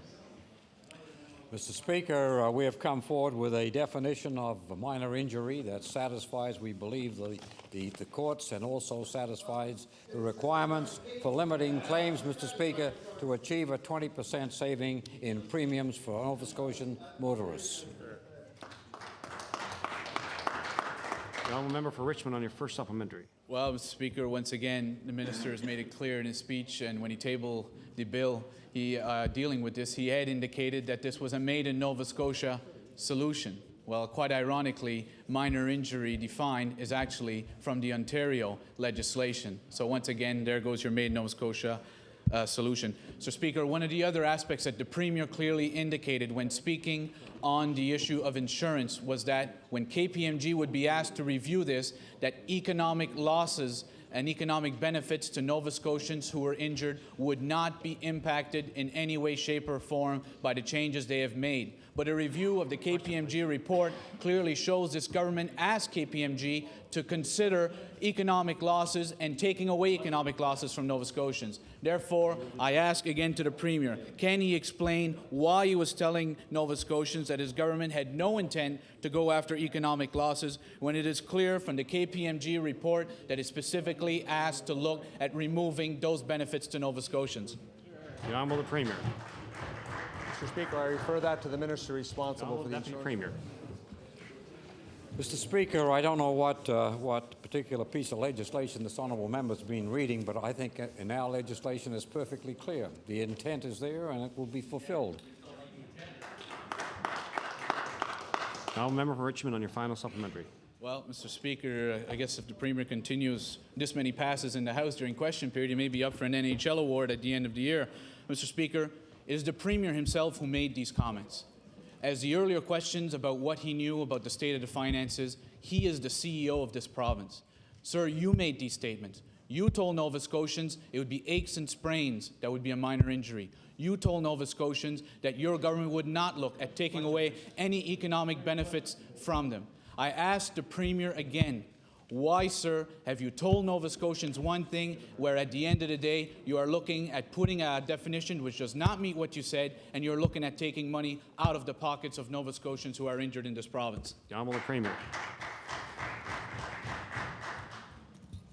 Mr. Speaker, we have come forward with a definition of a minor injury that satisfies, we believe, the courts and also satisfies the requirements for limiting claims, Mr. Speaker, to achieve a 20% saving in premiums for Nova Scotian motorists. The Honourable member for Richmond on your first supplementary. Well, Mr. Speaker, once again, the minister has made it clear in his speech, and when he tabled the bill, dealing with this, he had indicated that this was a made in Nova Scotia solution. Well, quite ironically, minor injury defined is actually from the Ontario legislation. So once again, there goes your made in Nova Scotia solution. So, Speaker, one of the other aspects that the Premier clearly indicated when speaking on the issue of insurance was that when KPMG would be asked to review this, that economic losses and economic benefits to Nova Scotians who were injured would not be impacted in any way, shape, or form by the changes they have made. But a review of the KPMG report clearly shows this government asked KPMG to consider economic losses and taking away economic losses from Nova Scotians. Therefore, I ask again to the Premier, can he explain why he was telling Nova Scotians that his government had no intent to go after economic losses when it is clear from the KPMG report that it specifically asked to look at removing those benefits to Nova Scotians? The Honourable the Premier. Mr. Speaker, I refer that to the minister responsible for the insurance. Premier. Mr. Speaker, I don't know what particular piece of legislation this honourable member's been reading, but I think in our legislation is perfectly clear. The intent is there and it will be fulfilled. Honourable member for Richmond on your final supplementary. Well, Mr. Speaker, I guess if the Premier continues this many passes in the House during question period, he may be up for an NHL award at the end of the year. Mr. Speaker, it is the Premier himself who made these comments. As the earlier questions about what he knew about the state of the finances, he is the CEO of this province. Sir, you made these statements. You told Nova Scotians it would be aches and sprains that would be a minor injury. You told Nova Scotians that your government would not look at taking away any economic benefits from them. I ask the Premier again, why, sir, have you told Nova Scotians one thing where at the end of the day you are looking at putting a definition which does not meet what you said, and you're looking at taking money out of the pockets of Nova Scotians who are injured in this province? The Honourable Premier.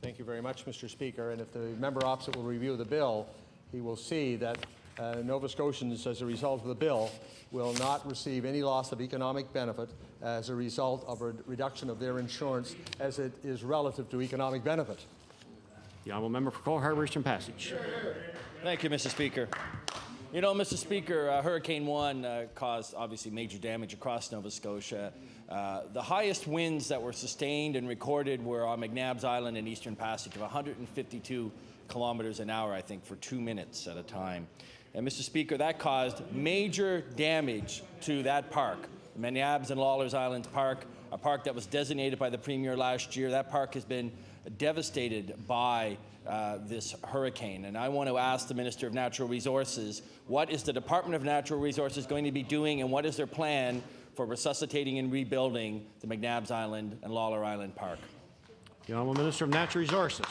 Thank you very much, Mr. Speaker. And if the member opposite will review the bill, he will see that Nova Scotians, as a result of the bill, will not receive any loss of economic benefit as a result of a reduction of their insurance as it is relative to economic benefit. The Honourable member for Cole Harbour Eastern Passage. Thank you, Mr. Speaker. You know, Mr. Speaker, Hurricane Juan caused obviously major damage across Nova Scotia. The highest winds that were sustained and recorded were on McNabb's Island and Eastern Passage of 152 kilometers an hour, I think, for 2 minutes at a time. And Mr. Speaker, that caused major damage to that park, McNabb's and Lawler's Islands Park, a park that was designated by the Premier last year. That park has been devastated by this hurricane. And I want to ask the Minister of Natural Resources, what is the Department of Natural Resources going to be doing, and what is their plan for resuscitating and rebuilding the McNabb's Island and Lawler Island Park? The Honourable Minister of Natural Resources.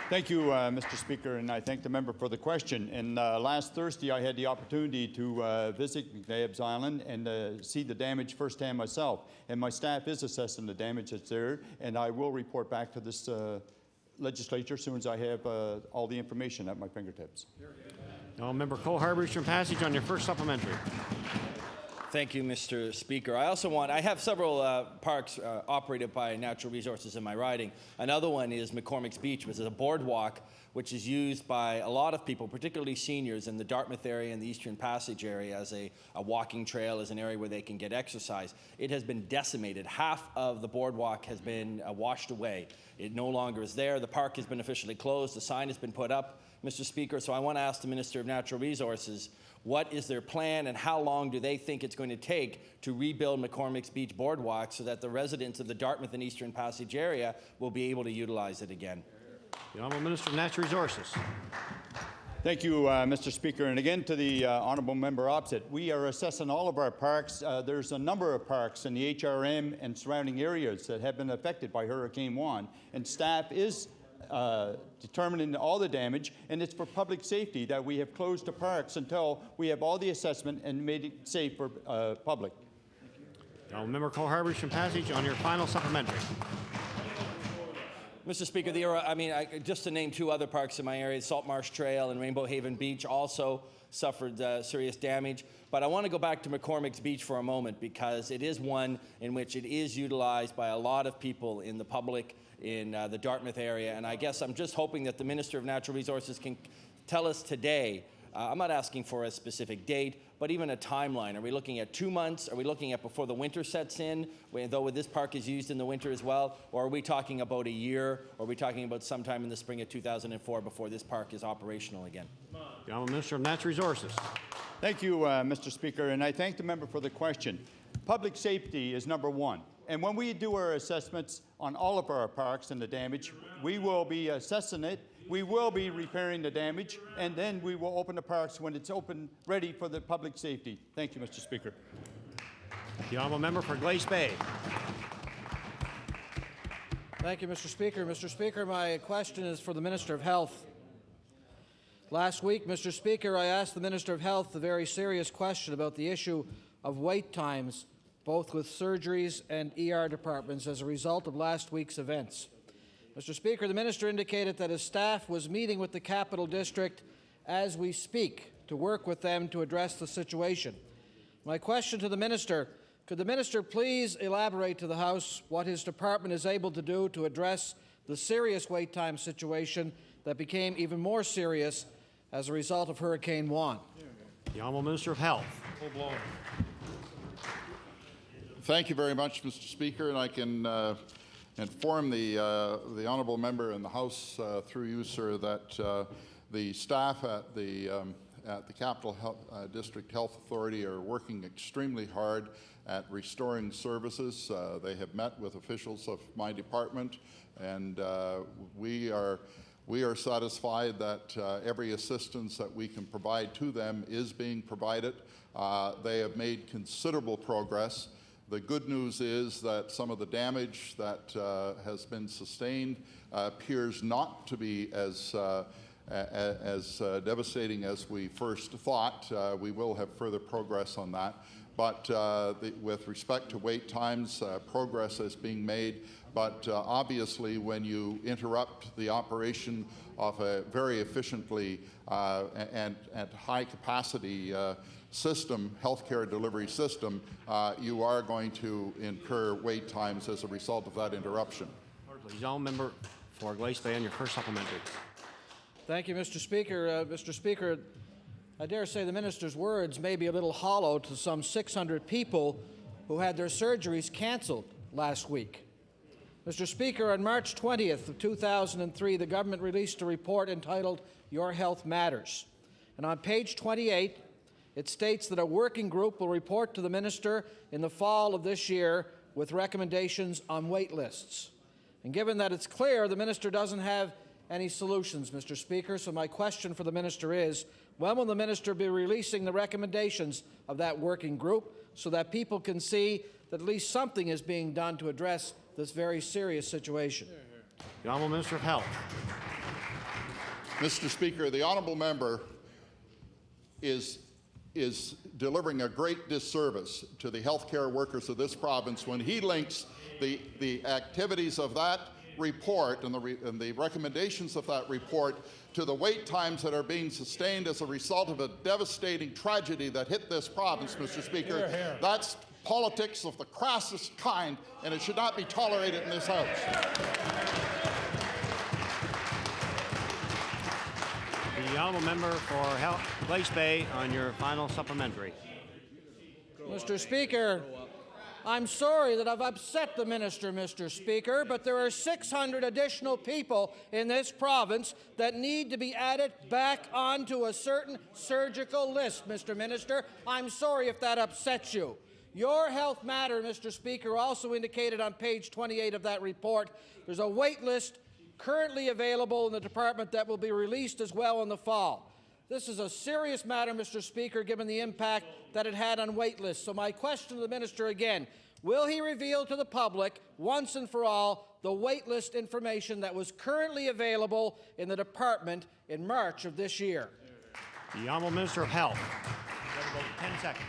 Thank you, Mr. Speaker, and I thank the member for the question. And last Thursday, I had the opportunity to visit McNabb's Island and see the damage firsthand myself. And my staff is assessing the damage that's there, and I will report back to this legislature as soon as I have all the information at my fingertips. Now, Member Cole Harbour, Eastern Passage, on your first supplementary. Thank you, Mr. Speaker. I have several parks operated by Natural Resources in my riding. Another one is McCormick's Beach, which is a boardwalk which is used by a lot of people, particularly seniors in the Dartmouth area and the Eastern Passage area as a walking trail, as an area where they can get exercise. It has been decimated. Half of the boardwalk has been washed away. It no longer is there. The park has been officially closed. The sign has been put up, Mr. Speaker. So I want to ask the Minister of Natural Resources, what is their plan and how long do they think it's going to take to rebuild McCormick's Beach Boardwalk so that the residents of the Dartmouth and Eastern Passage area will be able to utilize it again? The Honourable Minister of Natural Resources. Thank you, Mr. Speaker. And again, to the honourable member opposite, we are assessing all of our parks. There's a number of parks in the HRM and surrounding areas that have been affected by Hurricane Juan, and staff is determining all the damage, and it's for public safety that we have closed the parks until we have all the assessment and made it safe for public. Member Cole Harbour, Eastern Passage, on your final supplementary. Mr. Speaker, just to name two other parks in my area, Salt Marsh Trail and Rainbow Haven Beach also suffered serious damage. But I want to go back to McCormick's Beach for a moment because it is one in which it is utilized by a lot of people in the public in the Dartmouth area. And I guess I'm just hoping that the Minister of Natural Resources can tell us today, I'm not asking for a specific date, but even a timeline. Are we looking at 2 months? Are we looking at before the winter sets in, though this park is used in the winter as well? Or are we talking about a year? Or are we talking about sometime in the spring of 2004 before this park is operational again? The Honourable Minister of Natural Resources. Thank you, Mr. Speaker, and I thank the member for the question. Public safety is number one. And when we do our assessments on all of our parks and the damage, we will be assessing it, we will be repairing the damage, and then we will open the parks when it's open, ready for the public safety. Thank you, Mr. Speaker. The honourable member for Glace Bay. Thank you, Mr. Speaker. Mr. Speaker, my question is for the Minister of Health. Last week, Mr. Speaker, I asked the Minister of Health a very serious question about the issue of wait times, both with surgeries and ER departments as a result of last week's events. Mr. Speaker, the Minister indicated that his staff was meeting with the Capital District as we speak to work with them to address the situation. My question to the Minister, could the Minister please elaborate to the House what his department is able to do to address the serious wait time situation that became even more serious as a result of Hurricane Juan? The Honourable Minister of Health. Thank you very much, Mr. Speaker, and I can inform the honourable member in the House through you, sir, that the staff at the Capital District Health Authority are working extremely hard at restoring services. They have met with officials of my department, and we are satisfied that every assistance that we can provide to them is being provided. They have made considerable progress. The good news is that some of the damage that has been sustained appears not to be as devastating as we first thought. We will have further progress on that. But with respect to wait times, progress is being made. But obviously, when you interrupt the operation of a very efficiently and high capacity system, healthcare delivery system, you are going to incur wait times as a result of that interruption. The honourable member for Glace Bay on your first supplementary. Thank you, Mr. Speaker. Mr. Speaker, I dare say the minister's words may be a little hollow to some 600 people who had their surgeries canceled last week. Mr. Speaker, on March 20th of 2003, the government released a report entitled Your Health Matters. And on page 28, it states that a working group will report to the minister in the fall of this year with recommendations on wait lists. And given that it's clear the minister doesn't have any solutions, Mr. Speaker, so my question for the minister is, when will the minister be releasing the recommendations of that working group so that people can see that at least something is being done to address this very serious situation? The Honourable Minister of Health. Mr. Speaker, the honourable member is delivering a great disservice to the healthcare workers of this province when he links the activities of that report and the recommendations of that report to the wait times that are being sustained as a result of a devastating tragedy that hit this province, Mr. Speaker. Hear, hear. That's politics of the crassest kind, and it should not be tolerated in this House. The Honourable Member for Glace Bay on your final supplementary. Mr. Speaker, I'm sorry that I've upset the minister, Mr. Speaker, but there are 600 additional people in this province that need to be added back onto a certain surgical list, Mr. Minister. I'm sorry if that upsets you. Your Health Matter, Mr. Speaker, also indicated on page 28 of that report there's a wait list currently available in the department that will be released as well in the fall. This is a serious matter, Mr. Speaker, given the impact that it had on wait lists. So my question to the minister again, will he reveal to the public once and for all the wait list information that was currently available in the department in March of this year? The Honourable Minister of Health. You have about 10 seconds.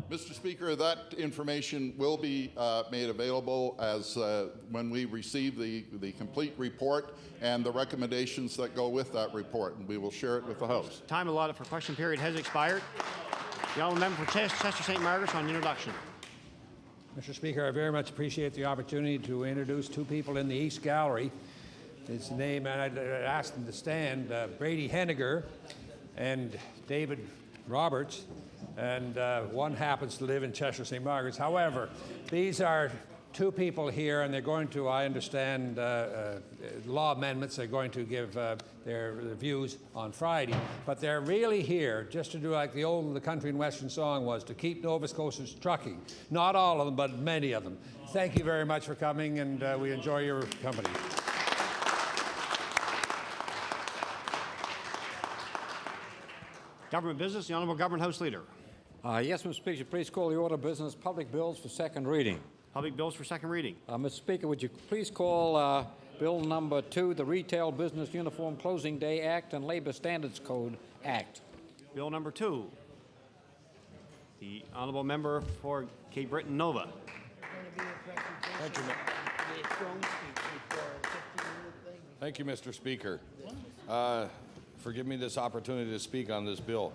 Mr. Speaker, that information will be made available as when we receive the complete report and the recommendations that go with that report, and we will share it with the House. Time allotted for question period has expired. The Honourable Member for Chester St. Margaret's on introduction. Mr. Speaker, I very much appreciate the opportunity to introduce two people in the East Gallery. His name, and I'd ask them to stand, Brady Henniger and David Roberts. And one happens to live in Chester St. Margaret's. However, these are two people here, and they're going to, I understand, law amendments. They're going to give their views on Friday. But they're really here just to do like the old the country and western song was, to keep Nova Scotians trucking. Not all of them, but many of them. Thank you very much for coming, and we enjoy your company. Government business, the Honourable Government House Leader. Yes, Mr. Speaker, please call the order of business public bills for second reading. Public bills for second reading. Mr. Speaker, would you please call Bill number 2, the Retail Business Uniform Closing Day Act and Labor Standards Code Act. Bill number 2. The Honourable Member for Cape Breton Nova. Thank you, Mr. Speaker. For giving me this opportunity to speak on this bill.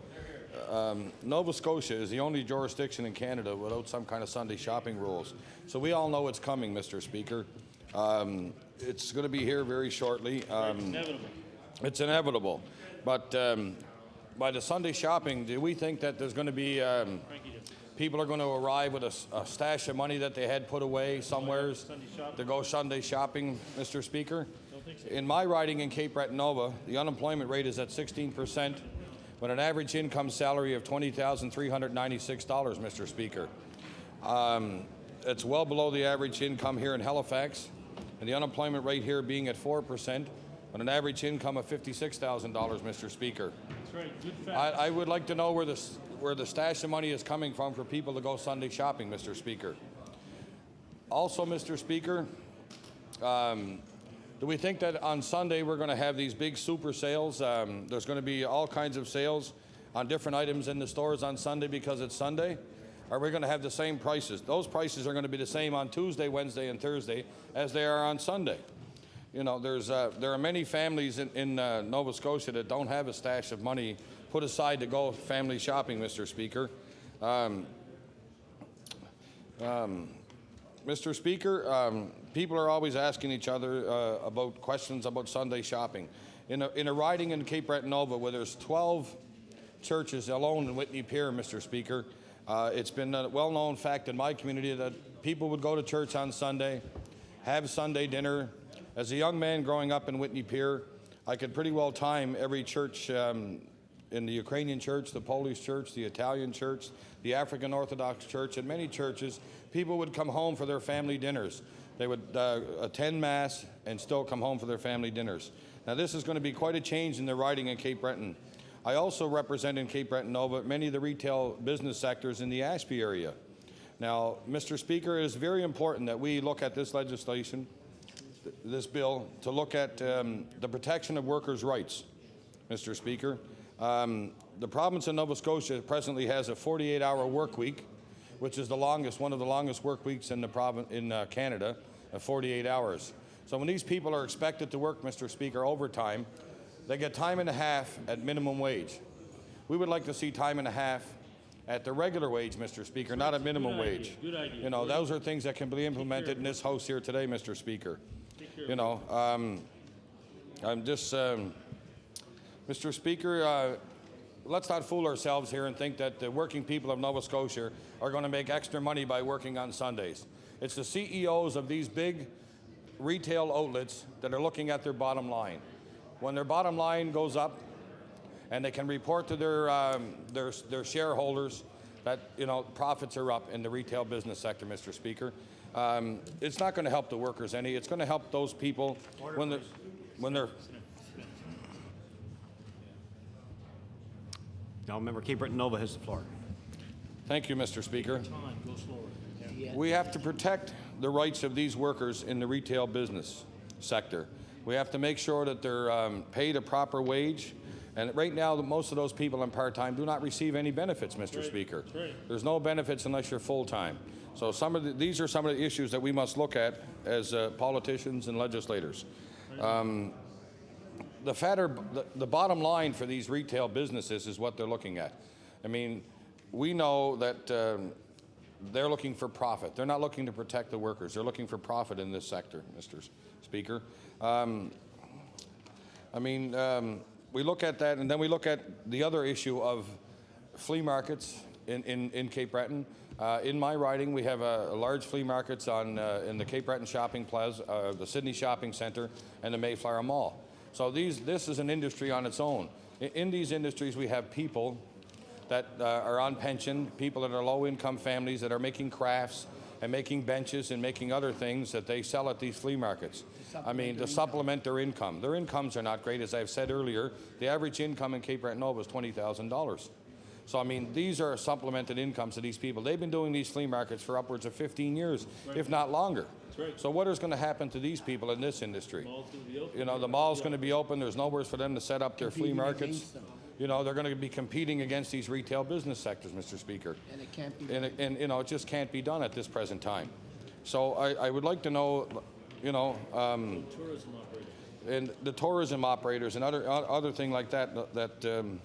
Nova Scotia is the only jurisdiction in Canada without some kind of Sunday shopping rules. So we all know it's coming, Mr. Speaker. It's going to be here very shortly. It's inevitable. It's inevitable. But by the Sunday shopping, do we think that there's going to be people are going to arrive with a stash of money that they had put away somewhere to go Sunday shopping, Mr. Speaker? In my riding in Cape Breton Nova, the unemployment rate is at 16%, with an average income salary of $20,396, Mr. Speaker. It's well below the average income here in Halifax, and the unemployment rate here being at 4%, with an average income of $56,000, Mr. Speaker. That's right. Good fact. I would like to know where the stash of money is coming from for people to go Sunday shopping, Mr. Speaker. Also, Mr. Speaker, do we think that on Sunday we're going to have these big super sales? There's going to be all kinds of sales on different items in the stores on Sunday because it's Sunday? Are we going to have the same prices? Those prices are going to be the same on Tuesday, Wednesday, and Thursday as they are on Sunday. You know, there are many families in Nova Scotia that don't have a stash of money put aside to go family shopping, Mr. Speaker. Mr. Speaker, people are always asking each other about questions about Sunday shopping. In a riding in Cape Breton Nova where there's 12 churches alone in Whitney Pier, Mr. Speaker. It's been a well-known fact in my community that people would go to church on Sunday, have Sunday dinner. As a young man growing up in Whitney Pier, I could pretty well time every church in the Ukrainian church, the Polish church, the Italian church, the African Orthodox church, and many churches. People would come home for their family dinners. They would attend Mass and still come home for their family dinners. Now, this is going to be quite a change in the riding in Cape Breton. I also represent in Cape Breton Nova many of the retail business sectors in the Ashby area. Now, Mr. Speaker, it is very important that we look at this legislation, this bill, to look at the protection of workers' rights, Mr. Speaker. The province of Nova Scotia presently has a 48-hour work week, which is one of the longest work weeks in Canada, 48 hours. So when these people are expected to work, Mr. Speaker, overtime, they get time and a half at minimum wage. We would like to see time and a half at the regular wage, Mr. Speaker, not at minimum wage. Good idea. You know, those are things that can be implemented in this House here today, Mr. Speaker. You know, I'm just, Mr. Speaker, let's not fool ourselves here and think that the working people of Nova Scotia are going to make extra money by working on Sundays. It's the CEOs of these big retail outlets that are looking at their bottom line. When their bottom line goes up and they can report to their shareholders that, you know, profits are up in the retail business sector, Mr. Speaker, it's not going to help the workers any. It's going to help those people when they're Now, member Cape Breton Nova has the floor. Thank you, Mr. Speaker. Go slower. We have to protect the rights of these workers in the retail business sector. We have to make sure that they're paid a proper wage. And right now, most of those people in part-time do not receive any benefits, Mr. Speaker. There's no benefits unless you're full-time. So these are some of the issues that we must look at as politicians and legislators. The bottom line for these retail businesses is what they're looking at. I mean, we know that they're looking for profit. They're not looking to protect the workers. They're looking for profit in this sector, Mr. Speaker. We look at that, and then we look at the other issue of flea markets in Cape Breton. In my riding, we have a large flea markets in the Cape Breton Shopping Plaza, the Sydney Shopping Centre, and the Mayflower Mall. So this is an industry on its own. In these industries, we have people that are on pension, people that are low-income families that are making crafts and making benches and making other things that they sell at these flea markets. I mean, to supplement their income. Their incomes are not great, as I've said earlier. The average income in Cape Breton Nova is $20,000. So, I mean, these are supplemented incomes to these people. They've been doing these flea markets for upwards of 15 years, if not longer. So what is going to happen to these people in this industry? You know, the mall's going to be open. There's nowhere for them to set up their flea markets. You know, they're going to be competing against these retail business sectors, Mr. Speaker. And it can't be. And you know, it just can't be done at this present time. So I would like to know, you know, and the tourism operators and other thing like that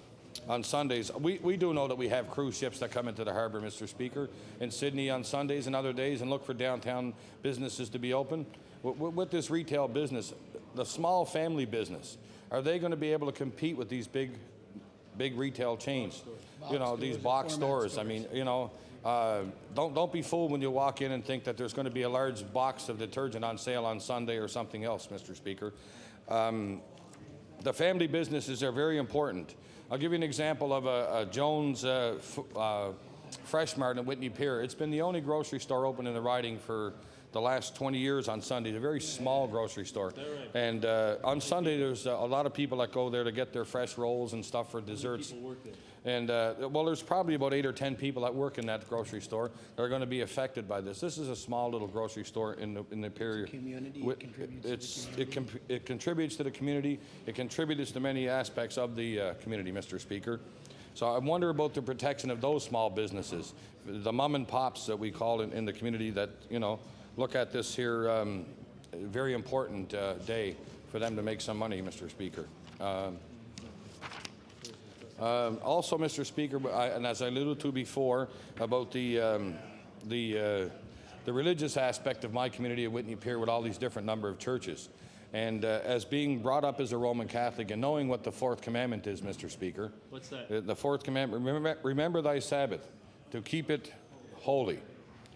on Sundays. We do know that we have cruise ships that come into the harbor, Mr. Speaker, in Sydney on Sundays and other days, and look for downtown businesses to be open. With this retail business, the small family business, are they going to be able to compete with these big retail chains? You know, these box stores. I mean, you know, don't be fooled when you walk in and think that there's going to be a large box of detergent on sale on Sunday or something else, Mr. Speaker. The family businesses are very important. I'll give you an example of a Jones Fresh Mart in Whitney Pier. It's been the only grocery store open in the riding for the last 20 years on Sunday. It's a very small grocery store. And on Sunday, there's a lot of people that go there to get their fresh rolls and stuff for desserts. And, well, there's probably about 8 or 10 people that work in that grocery store that are going to be affected by this. This is a small little grocery store in the period. It contributes to the community. It contributes to many aspects of the community, Mr. Speaker. So I wonder about the protection of those small businesses, the mom and pops that we call in the community that, you know, look at this here very important day for them to make some money, Mr. Speaker. Also, Mr. Speaker, and as I alluded to before about the religious aspect of my community of Whitney Pier with all these different number of churches. And as being brought up as a Roman Catholic and knowing what the fourth commandment is, Mr. Speaker. What's that? The fourth commandment, remember thy Sabbath, to keep it holy,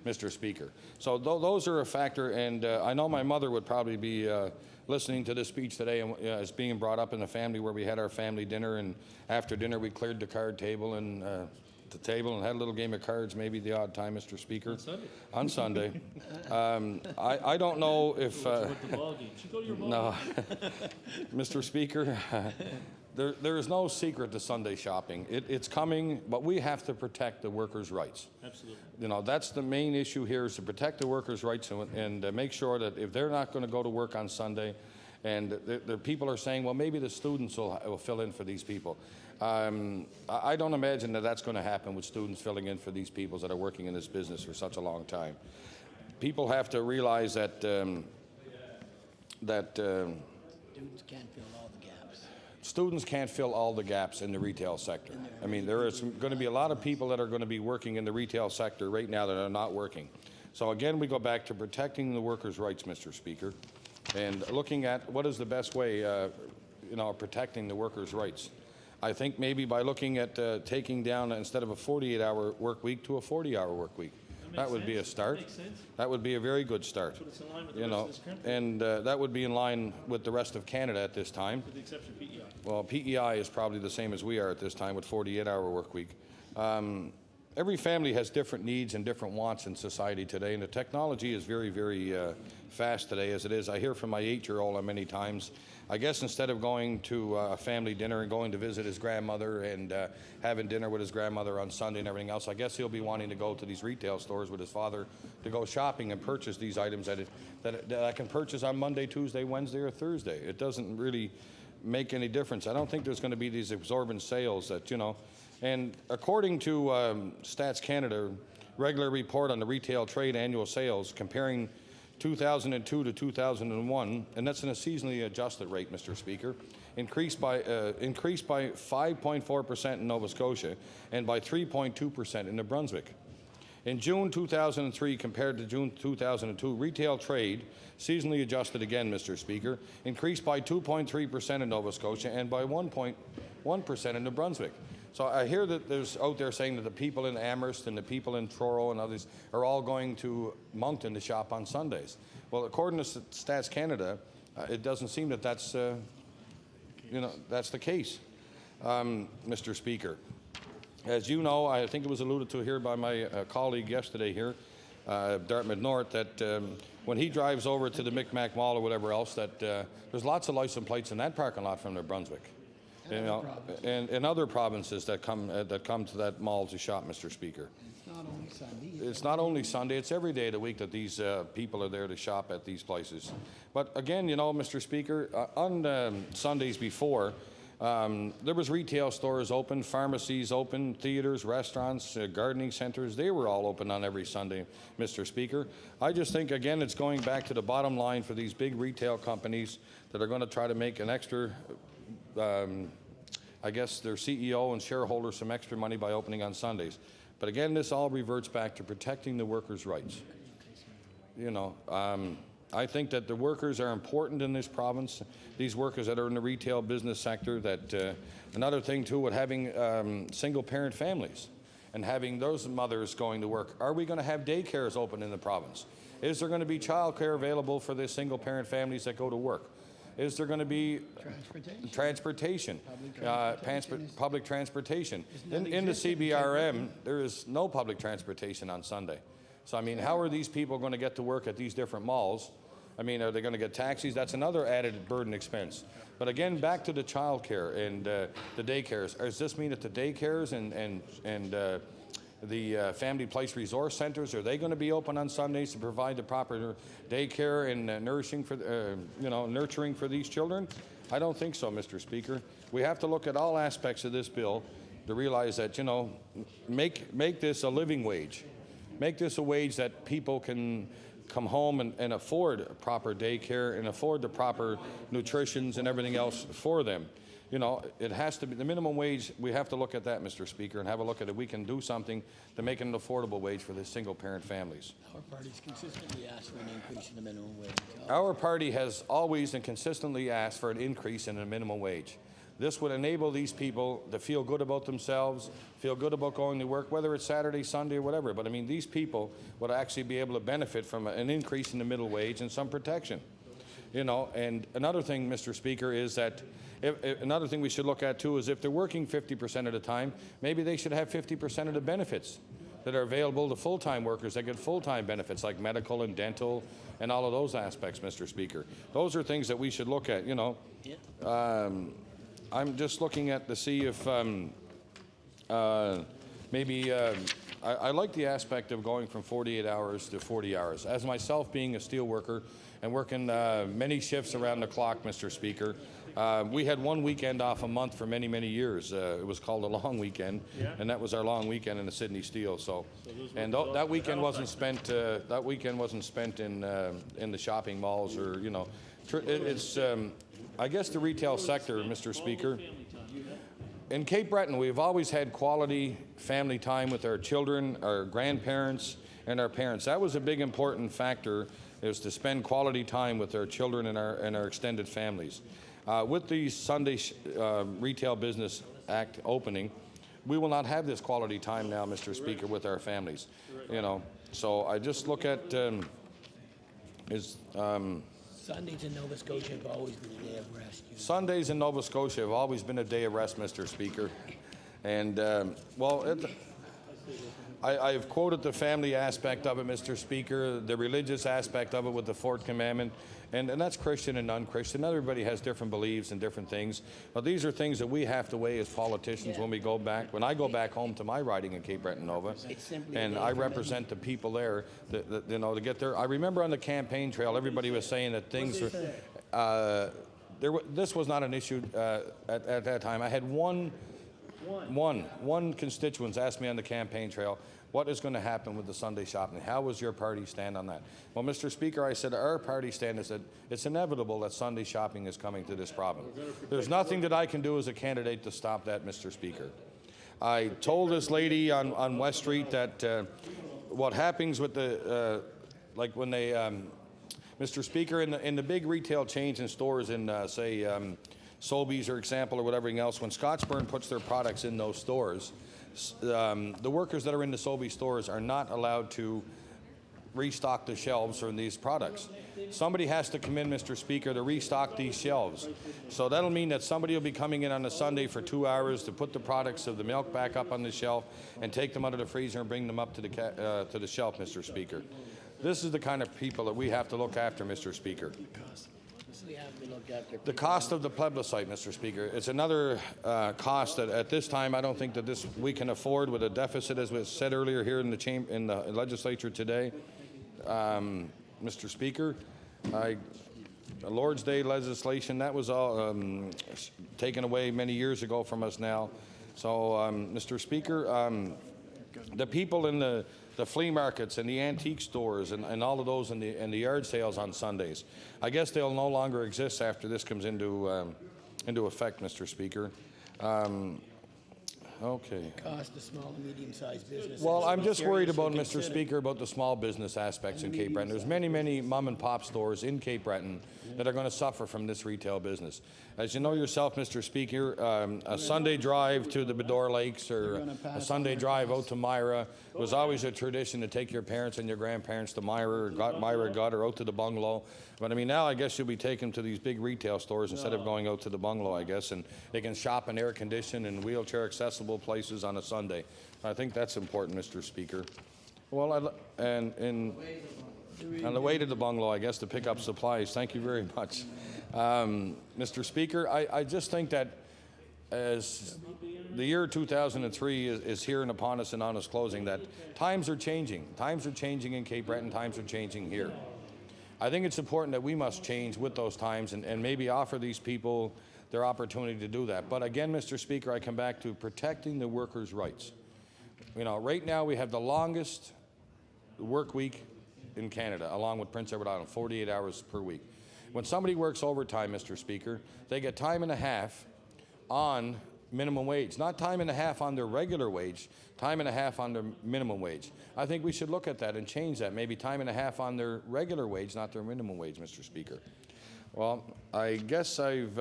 Mr. Speaker. So those are a factor, and I know my mother would probably be listening to this speech today and, as being brought up in a family where we had our family dinner, and after dinner we cleared the card table and the table and had a little game of cards, maybe the odd time, Mr. Speaker. On Sunday. I don't know if... no. Mr. Speaker, there is no secret to Sunday shopping. It's coming, but we have to protect the workers' rights. Absolutely. You know, that's the main issue here, is to protect the workers' rights and make sure that if they're not going to go to work on Sunday, and the people are saying, well, maybe the students will fill in for these people. I don't imagine that that's going to happen with students filling in for these people that are working in this business for such a long time. People have to realize that Students can't fill all the gaps. students can't fill all the gaps in the retail sector. I mean, there is going to be a lot of people that are going to be working in the retail sector right now that are not working. So again, we go back to protecting the workers' rights, Mr. Speaker, and looking at what is the best way, of protecting the workers' rights. I think maybe by looking at taking down, instead of a 48-hour work week, to a 40-hour work week. That would be a start. That would be a very good start. And that would be in line with the rest of Canada at this time. With the exception of PEI. Well, PEI is probably the same as we are at this time with 48-hour work week. Every family has different needs and different wants in society today, and the technology is very, very fast today as it is. I hear from my 8-year-old many times, I guess instead of going to a family dinner and going to visit his grandmother and having dinner with his grandmother on Sunday and everything else, I guess he'll be wanting to go to these retail stores with his father to go shopping and purchase these items that I can purchase on Monday, Tuesday, Wednesday, or Thursday. It doesn't really make any difference. I don't think there's going to be these exorbitant sales that, and according to Stats Canada, regular report on the retail trade annual sales comparing 2002 to 2001, and that's in a seasonally adjusted rate, Mr. Speaker, increased by 5.4% in Nova Scotia and by 3.2% in New Brunswick. In June 2003 compared to June 2002, retail trade, seasonally adjusted again, Mr. Speaker, increased by 2.3% in Nova Scotia and by 1.1% in New Brunswick. So I hear that there's out there saying that the people in Amherst and the people in Truro and others are all going to Moncton to shop on Sundays. Well, according to Stats Canada, it doesn't seem that that's the case, Mr. Speaker. As you know, I think it was alluded to here by my colleague yesterday here, Dartmouth North, that when he drives over to the Micmac Mall or whatever else, that there's lots of license plates in that parking lot from New Brunswick. And other provinces that come to that mall to shop, Mr. Speaker. It's not only Sunday. It's not only Sunday. It's every day of the week that these people are there to shop at these places. But again, Mr. Speaker, on Sundays before, there was retail stores open, pharmacies open, theaters, restaurants, gardening centers. They were all open on every Sunday, Mr. Speaker. I just think, again, it's going back to the bottom line for these big retail companies that are going to try to make an extra I guess their CEO and shareholders some extra money by opening on Sundays. But again, this all reverts back to protecting the workers' rights. I think that the workers are important in this province, these workers that are in the retail business sector. That another thing, too, with having single-parent families and having those mothers going to work. Are we going to have daycares open in the province? Is there going to be child care available for the single-parent families that go to work? Is there going to be transportation, public transportation? In the CBRM, there is no public transportation on Sunday. So, I mean, how are these people going to get to work at these different malls? I mean, are they going to get taxis? That's another added burden expense. But again, back to the child care and the daycares. Does this mean that the daycares and the family place resource centers, are they going to be open on Sundays to provide the proper daycare and nurturing for these children? I don't think so, Mr. Speaker. We have to look at all aspects of this bill to realize that, make this a living wage. Make this a wage that people can come home and afford proper daycare and afford the proper nutritions and everything else for them. you know, it has to be the minimum wage. We have to look at that, Mr. Speaker, and have a look at it. We can do something to make it an affordable wage for the single-parent families. Our party's consistently asked for an increase in the minimum wage. Our party has always and consistently asked for an increase in the minimum wage. This would enable these people to feel good about themselves, feel good about going to work, whether it's Saturday, Sunday, or whatever. But I mean, these people would actually be able to benefit from an increase in the middle wage and some protection. You know, and another thing, Mr. Speaker, is that another thing we should look at too is if they're working 50% of the time, maybe they should have 50% of the benefits that are available to full-time workers that get full-time benefits like medical and dental and all of those aspects, Mr. Speaker. Those are things that we should look at, you know. I'm just looking at to see if maybe I like the aspect of going from 48 hours to 40 hours. As myself being a steel worker and working many shifts around the clock, Mr. Speaker, we had one weekend off a month for many, many years. It was called a long weekend, and that was our long weekend in the Sydney Steel. So, and that weekend wasn't spent. That weekend wasn't spent in the shopping malls or, you know, it's. I guess the retail sector, Mr. Speaker. In Cape Breton, we've always had quality family time with our children, our grandparents, and our parents. That was a big important factor, is to spend quality time with our children and our extended families. With the Sunday Retail Business Act opening, we will not have this quality time now, Mr. Speaker, with our families. You know, so I just look at Sundays in Nova Scotia have always been a day of rest. Sundays in Nova Scotia have always been a day of rest, Mr. Speaker. And, I've quoted the family aspect of it, Mr. Speaker, the religious aspect of it with the Fourth Commandment, and that's Christian and non-Christian. Everybody has different beliefs and different things, but these are things that we have to weigh as politicians when we go back. When I go back home to my riding in Cape Breton Nova, and I represent the people there, that, you know, to get there. I remember on the campaign trail, everybody was saying that things were, this was not an issue at that time. I had one constituent asked me on the campaign trail, what is going to happen with the Sunday shopping? How was your party stand on that? Well, Mr. Speaker, I said our party stand is that it's inevitable that Sunday shopping is coming to this province. There's nothing that I can do as a candidate to stop that, Mr. Speaker. I told this lady on West Street that what happens with the, like when they, Mr. Speaker, in the big retail chains and stores in, say, Sobeys, or example, or whatever else, when Scotchburn puts their products in those stores, the workers that are in the Sobeys stores are not allowed to restock the shelves for these products. Somebody has to come in, Mr. Speaker, to restock these shelves. So that'll mean that somebody will be coming in on a Sunday for 2 hours to put the products of the milk back up on the shelf and take them out of the freezer and bring them up to the shelf, Mr. Speaker. This is the kind of people that we have to look after, Mr. Speaker. The cost of the plebiscite, Mr. Speaker, it's another cost that at this time I don't think that we can afford with a deficit, as was said earlier here in the legislature today. Mr. Speaker, Lord's Day legislation, that was all taken away many years ago from us now. So, Mr. Speaker, the people in the flea markets and the antique stores and all of those and the yard sales on Sundays, I guess they'll no longer exist after this comes into effect, Mr. Speaker. Okay. Cost of small and medium-sized businesses. Well, I'm just worried about, Mr. Speaker, about the small business aspects in Cape Breton. There's many, many mom and pop stores in Cape Breton that are going to suffer from this retail business. As you know yourself, Mr. Speaker, a Sunday drive to the Bedore Lakes or a Sunday drive out to Myra was always a tradition to take your parents and your grandparents to Myra or out to the bungalow. But I mean, now I guess you'll be taking them to these big retail stores instead of going out to the bungalow, I guess, and they can shop in air-conditioned and wheelchair-accessible places on a Sunday. I think that's important, Mr. Speaker. Well, on the way to the bungalow, I guess, to pick up supplies. Thank you very much. Mr. Speaker, I just think that as the year 2003 is here and upon us and on its closing, that times are changing. Times are changing in Cape Breton. Times are changing here. I think it's important that we must change with those times and maybe offer these people their opportunity to do that. But again, Mr. Speaker, I come back to protecting the workers' rights. You know, right now we have the longest work week in Canada, along with Prince Edward Island, 48 hours per week. When somebody works overtime, Mr. Speaker, they get time and a half on minimum wage, not time and a half on their regular wage, time and a half on their minimum wage. I think we should look at that and change that, maybe time and a half on their regular wage, not their minimum wage, Mr. Speaker. Well, I guess I've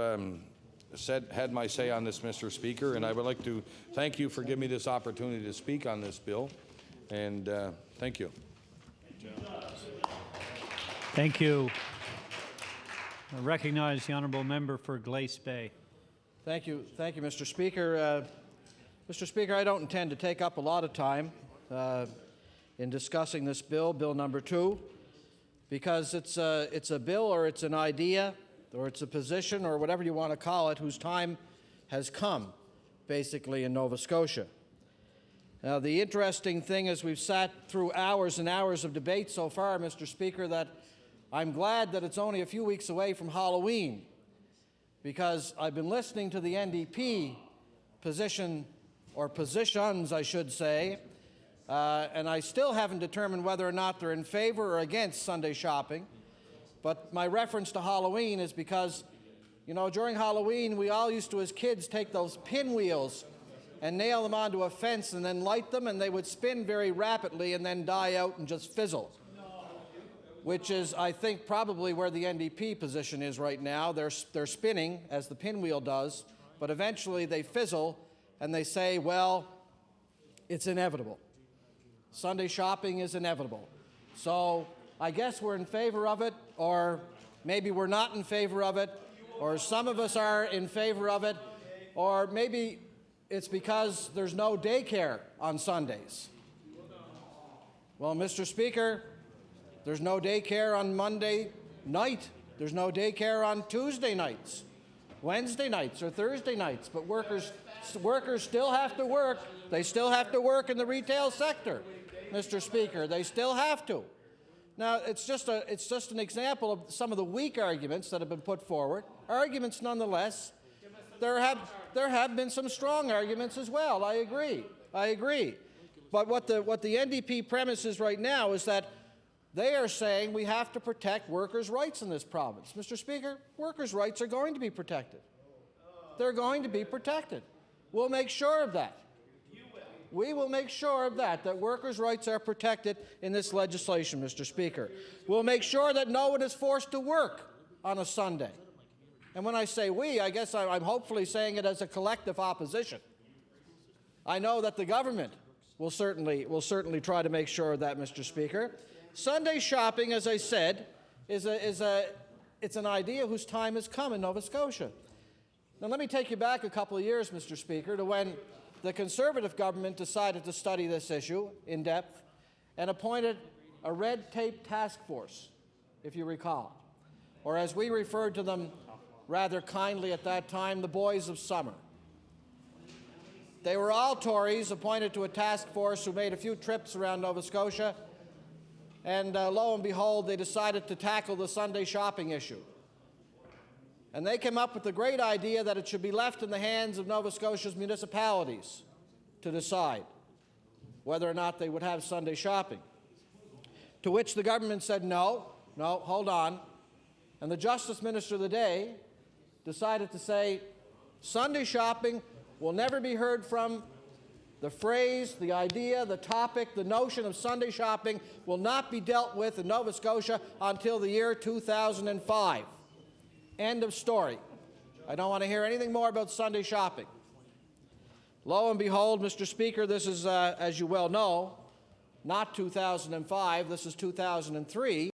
had my say on this, Mr. Speaker, and I would like to thank you for giving me this opportunity to speak on this bill, and thank you. Thank you. I recognize the honourable member for Glace Bay. Thank you, Mr. Speaker. Mr. Speaker, I don't intend to take up a lot of time in discussing this bill, Bill number 2, because it's a bill or it's an idea or it's a position or whatever you want to call it whose time has come, basically, in Nova Scotia. Now, the interesting thing is we've sat through hours and hours of debate so far, Mr. Speaker, that I'm glad that it's only a few weeks away from Halloween, because I've been listening to the NDP position, or positions, I should say, and I still haven't determined whether or not they're in favor or against Sunday shopping. But my reference to Halloween is because, you know, during Halloween, we all used to, as kids, take those pinwheels and nail them onto a fence and then light them, and they would spin very rapidly and then die out and just fizzle, which is, I think, probably where the NDP position is right now. They're spinning, as the pinwheel does, but eventually they fizzle, and they say, well, it's inevitable. Sunday shopping is inevitable. So I guess we're in favor of it, or maybe we're not in favor of it, or some of us are in favor of it, or maybe it's because there's no daycare on Sundays. Well, Mr. Speaker, there's no daycare on Monday night. There's no daycare on Tuesday nights, Wednesday nights, or Thursday nights. But workers still have to work. They still have to work in the retail sector, Mr. Speaker. They still have to. Now, it's just an example of some of the weak arguments that have been put forward. Arguments nonetheless. There have been some strong arguments as well. I agree. But what the NDP premises right now is that they are saying we have to protect workers' rights in this province. Mr. Speaker, workers' rights are going to be protected. They're going to be protected. We'll make sure of that. We will make sure of that workers' rights are protected in this legislation, Mr. Speaker. We'll make sure that no one is forced to work on a Sunday. And when I say we, I guess I'm hopefully saying it as a collective opposition. I know that the government will certainly try to make sure of that, Mr. Speaker. Sunday shopping, as I said, it's an idea whose time has come in Nova Scotia. Now, let me take you back a couple of years, Mr. Speaker, to when the Conservative government decided to study this issue in depth and appointed a red tape task force, if you recall, or as we referred to them rather kindly at that time, the Boys of Summer. They were all Tories appointed to a task force who made a few trips around Nova Scotia, and lo and behold, they decided to tackle the Sunday shopping issue. And they came up with the great idea that it should be left in the hands of Nova Scotia's municipalities to decide whether or not they would have Sunday shopping. To which the government said, no, hold on. And the Justice Minister of the day decided to say, Sunday shopping will never be heard from. The phrase, the idea, the topic, the notion of Sunday shopping will not be dealt with in Nova Scotia until the year 2005. End of story. I don't want to hear anything more about Sunday shopping. Lo and behold, Mr. Speaker, this is, as you well know, not 2005, this is 2003.